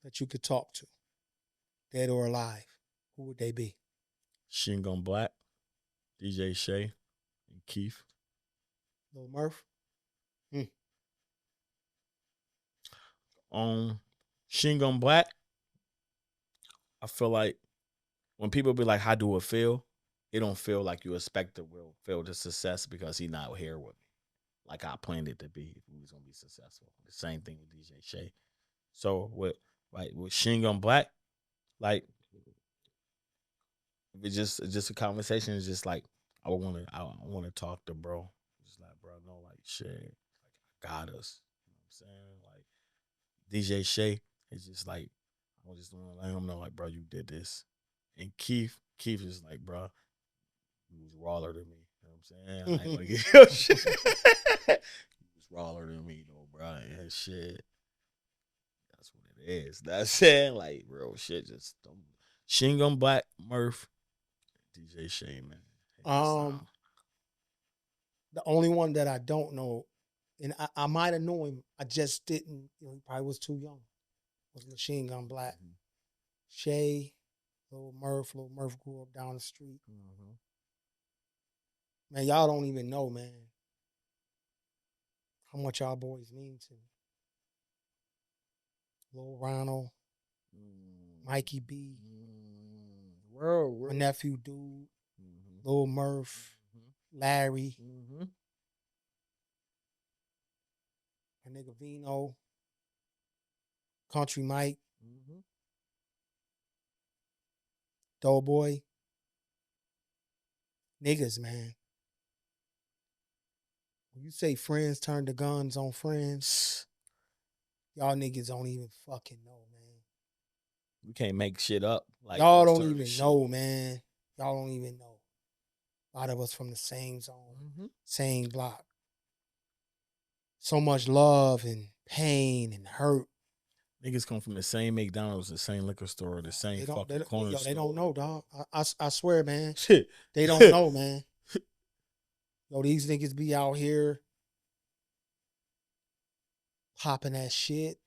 Speaker 1: that you could talk to, dead or alive, who would they be?
Speaker 3: Shin Gun Black, DJ Shay, and Keith.
Speaker 1: Lil Murph?
Speaker 3: Shin Gun Black, I feel like when people be like, how do it feel? It don't feel like you expect it will feel the success because he not here with me. Like I planned it to be if he was gonna be successful. The same thing with DJ Shay. So with Shin Gun Black, like if it's just a conversation, it's just like I wanna talk to bro. Just like bro, no, like shit. Like I got us. You know what I'm saying? Like DJ Shay is just like I just want to let him know, like, bro, you did this. And Keith is like, bro, you was rawer than me. You know what I'm saying? I ain't gonna get your shit. You was rawer than me, though, bro. And shit. That's what it is. That's saying, like, real shit. Just Shin Gun Black, Murph, DJ Shay, man.
Speaker 1: The only one that I don't know, and I might have known him, I just didn't, he probably was too young, was Machine Gun Black. Mm-hmm. Shay, Lil Murph grew up down the street. Mm-hmm. Man, y'all don't even know, man, how much y'all boys mean to me. Lil Ronald, Mikey B, my nephew Dude, Lil Murph, Larry, my nigga Vino, Country Mike. Doughboy. Niggas, man. When you say friends turn the guns on friends, y'all niggas don't even fucking know, man.
Speaker 3: We can't make shit up. Like
Speaker 1: y'all
Speaker 3: this
Speaker 1: don't
Speaker 3: certain
Speaker 1: even
Speaker 3: shit.
Speaker 1: know, man. Y'all don't even know. A lot of us from the same zone, same block. So much love and pain and hurt.
Speaker 3: Niggas come from the same McDonald's, the same liquor store, the same fucking corner store.
Speaker 1: They don't know, dog. I swear, man.
Speaker 3: Shit.
Speaker 1: They don't know, man. Yo, these niggas be out here popping that shit.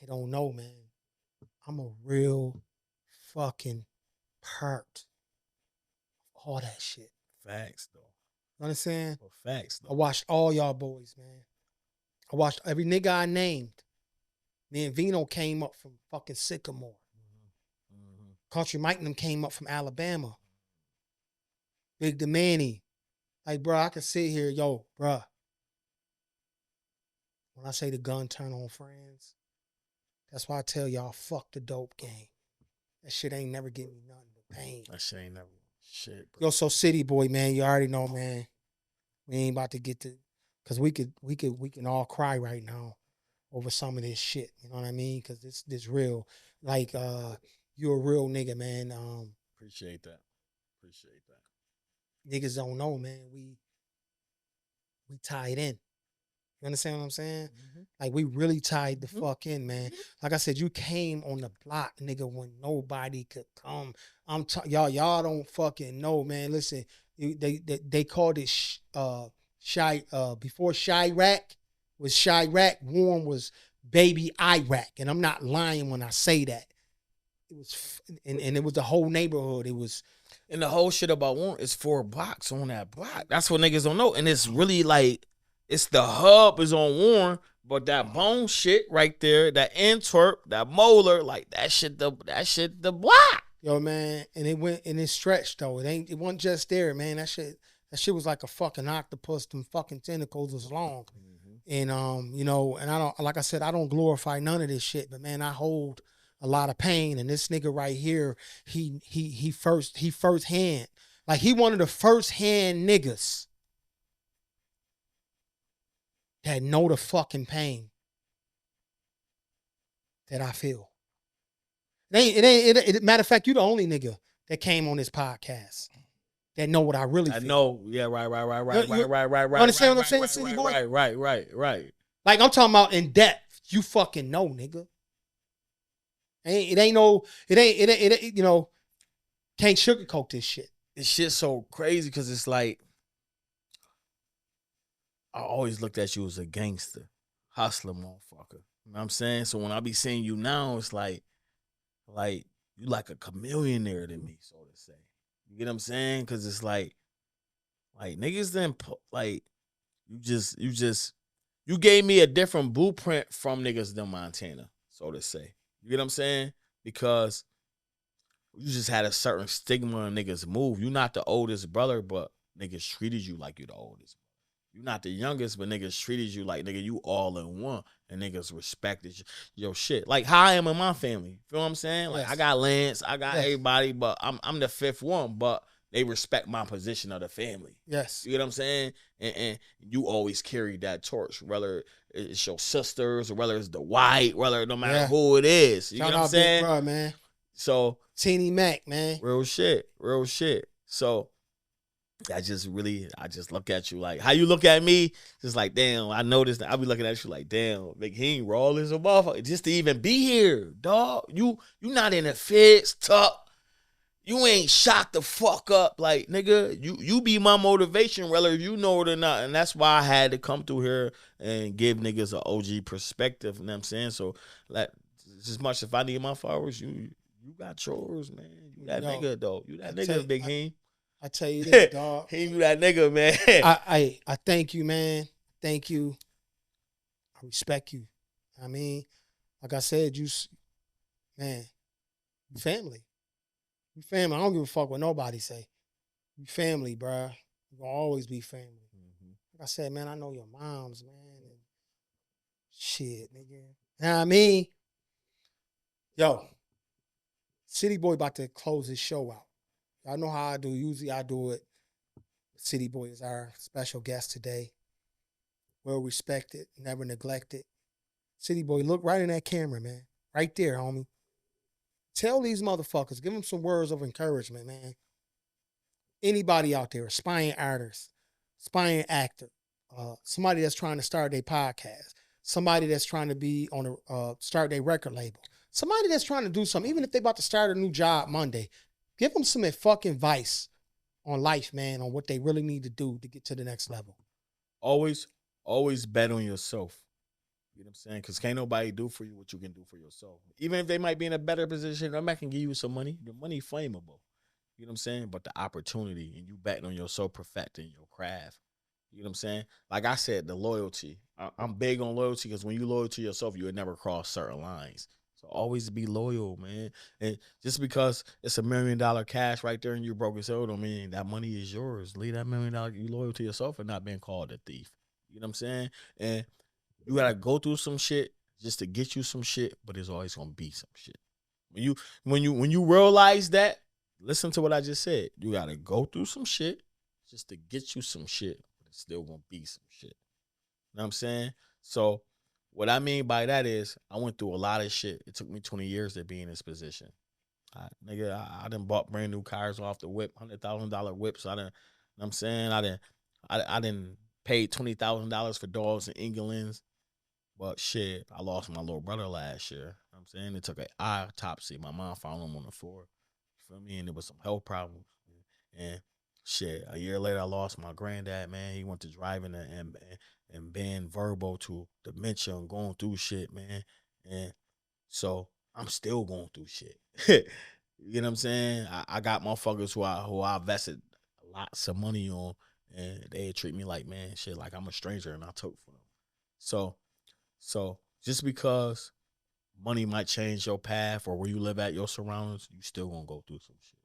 Speaker 1: They don't know, man. I'm a real fucking part of all that shit.
Speaker 3: Facts, though.
Speaker 1: You understand?
Speaker 3: Well, facts, though.
Speaker 1: I watched all y'all boys, man. I watched every nigga I named. Me and Vino came up from fucking Sycamore. Country Mike and them came up from Alabama. Big Demanny. Like, bro, I can sit here, yo, bro. When I say the gun turn on friends, that's why I tell y'all, fuck the dope game. That shit ain't never give me nothing but pain.
Speaker 3: That shit ain't never shit, bro.
Speaker 1: Yo, so City Boy, man, you already know, man. We ain't about to get to, cause we can all cry right now over some of this shit. You know what I mean? Cause this real. Like, you a real nigga, man.
Speaker 3: Appreciate that. Appreciate that.
Speaker 1: Niggas don't know, man. We tied in. You understand what I'm saying? Like, we really tied the fuck in, man. Like I said, you came on the block, nigga, when nobody could come. Y'all don't fucking know, man. Listen, they called it before Chirac was Chirac, Warren was baby Iraq. And I'm not lying when I say that. It was, and it was the whole neighborhood. It was.
Speaker 3: And the whole shit about Warren is 4 blocks on that block. That's what niggas don't know. And it's really like, it's the hub is on Warren, but that bone shit right there, that Antwerp, that Molar, like that shit the block.
Speaker 1: Yo, man, and it stretched though. It wasn't just there, man. That shit was like a fucking octopus. Them fucking tentacles was long. And you know, and I don't, like I said, I don't glorify none of this shit, but man, I hold a lot of pain. And this nigga right here, he first hand, like he one of the first hand niggas that know the fucking pain that I feel. Matter of fact, you the only nigga that came on this podcast that know what I really feel.
Speaker 3: I know. Yeah, right.
Speaker 1: Understand what I'm saying, City Boy?
Speaker 3: Right.
Speaker 1: Like, I'm talking about in depth. You fucking know, nigga. It ain't, you know, can't sugarcoat this shit.
Speaker 3: This shit's so crazy because it's like, I always looked at you as a gangster, hustler motherfucker. You know what I'm saying? So when I be seeing you now, it's like you like a chameleonaire to me, so to say. You get what I'm saying? Because it's like niggas then, like, you gave me a different blueprint from niggas than Montana, so to say. You get what I'm saying? Because you just had a certain stigma on niggas move. You're not the oldest brother, but niggas treated you like you're the oldest. You're not the youngest, but niggas treated you like, nigga, you all in one. And niggas respected your shit. Like how I am in my family. You feel what I'm saying? Like, yes. I got Lance, I got everybody, but I'm the 5th one, but they respect my position of the family.
Speaker 1: Yes.
Speaker 3: You get what I'm saying? And you always carry that torch, whether it's your sisters or whether it's the white, whether no matter who it is. You
Speaker 1: Shout
Speaker 3: get what I'm saying?
Speaker 1: Big bro, man.
Speaker 3: So
Speaker 1: Teeny Mac, man.
Speaker 3: Real shit. So I just look at you like how you look at me, just like, damn, I noticed that. I be looking at you like, damn, Big Heem raw as a motherfucker. Just to even be here, dog. You not in the fits, tuck. You ain't shot the fuck up. Like, nigga, you be my motivation, whether you know it or not. And that's why I had to come through here and give niggas an OG perspective. You know what I'm saying? So, like, as much if I need my followers, you got yours, man. You that nigga, though. You that nigga, Big Heem.
Speaker 1: I tell you this, dog.
Speaker 3: Heem, you that nigga, man.
Speaker 1: I thank you, man. Thank you. I respect you. I mean, like I said, you family. You family. I don't give a fuck what nobody say. You family, bruh. You gonna always be family. Like I said, man, I know your moms, man. And shit, nigga. You know what I mean? Yo, City Boy about to close his show out. Y'all know how I do. Usually I do it. City Boy is our special guest today. Well respected, never neglected. City Boy, look right in that camera, man. Right there, homie. Tell these motherfuckers, give them some words of encouragement, man. Anybody out there, aspiring artist, aspiring actor, somebody that's trying to start their podcast, somebody that's trying to be on start their record label, somebody that's trying to do something, even if they about to start a new job Monday, give them some fucking advice on life, man, on what they really need to do to get to the next level.
Speaker 3: Always bet on yourself. You know what I'm saying? Because can't nobody do for you what you can do for yourself. Even if they might be in a better position, they might can give you some money. The money flammable. You know what I'm saying? But the opportunity and you betting on yourself, perfecting your craft. You know what I'm saying? Like I said, the loyalty. I'm big on loyalty because when you loyal to yourself, you would never cross certain lines. So always be loyal, man. And just because it's $1 million cash right there and you broke yourself, don't mean that money is yours. Leave that $1 million. You loyal to yourself and not being called a thief. You know what I'm saying? And you gotta go through some shit just to get you some shit, but there's always gonna be some shit. When you realize that, listen to what I just said. You gotta go through some shit just to get you some shit, but it's still gonna be some shit. You know what I'm saying? So what I mean by that is I went through a lot of shit. It took me 20 years to be in this position. I done bought brand new cars off the whip, $100,000 whips. I done, you know what I'm saying? I done paid $20,000 for dogs and Englands. But shit, I lost my little brother last year. You know what I'm saying? They took an autopsy. My mom found him on the floor. You feel me? And there was some health problems. And shit, a year later, I lost my granddad, man. He went to driving and being verbal to dementia and going through shit, man. And so I'm still going through shit. You know what I'm saying? I got motherfuckers who I invested lots of money on, and they treat me like, man, shit, like I'm a stranger, and I took from them. So just because money might change your path or where you live at, your surroundings, you still gonna go through some shit.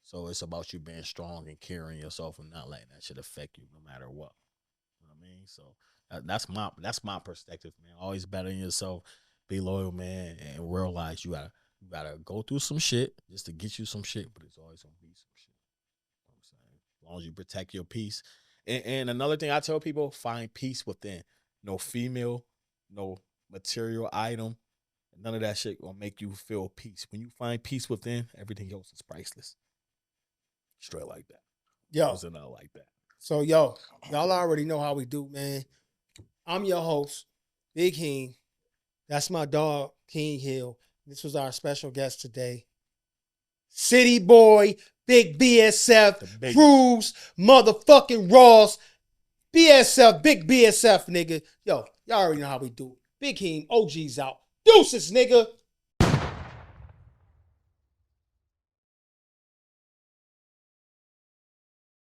Speaker 3: So it's about you being strong and carrying yourself and not letting that shit affect you no matter what. You know what I mean? So that's my perspective, man. Always bet on yourself, be loyal, man, and realize you gotta go through some shit just to get you some shit, but it's always gonna be some shit. You know what I'm saying? As long as you protect your peace. And another thing I tell people, find peace within. No female, no material item, none of that shit gonna make you feel peace. When you find peace within, everything else is priceless. Straight like that.
Speaker 1: Yo.
Speaker 3: Wasn't not like that.
Speaker 1: So, y'all already know how we do, man. I'm your host, Big Heem. That's my dog, King Hill. This was our special guest today. City Boy, Big BSF, Cruz, motherfucking Ross, BSF, Big BSF, nigga. Yo, y'all already know how we do. Big Heem, OG's out. Deuces, nigga.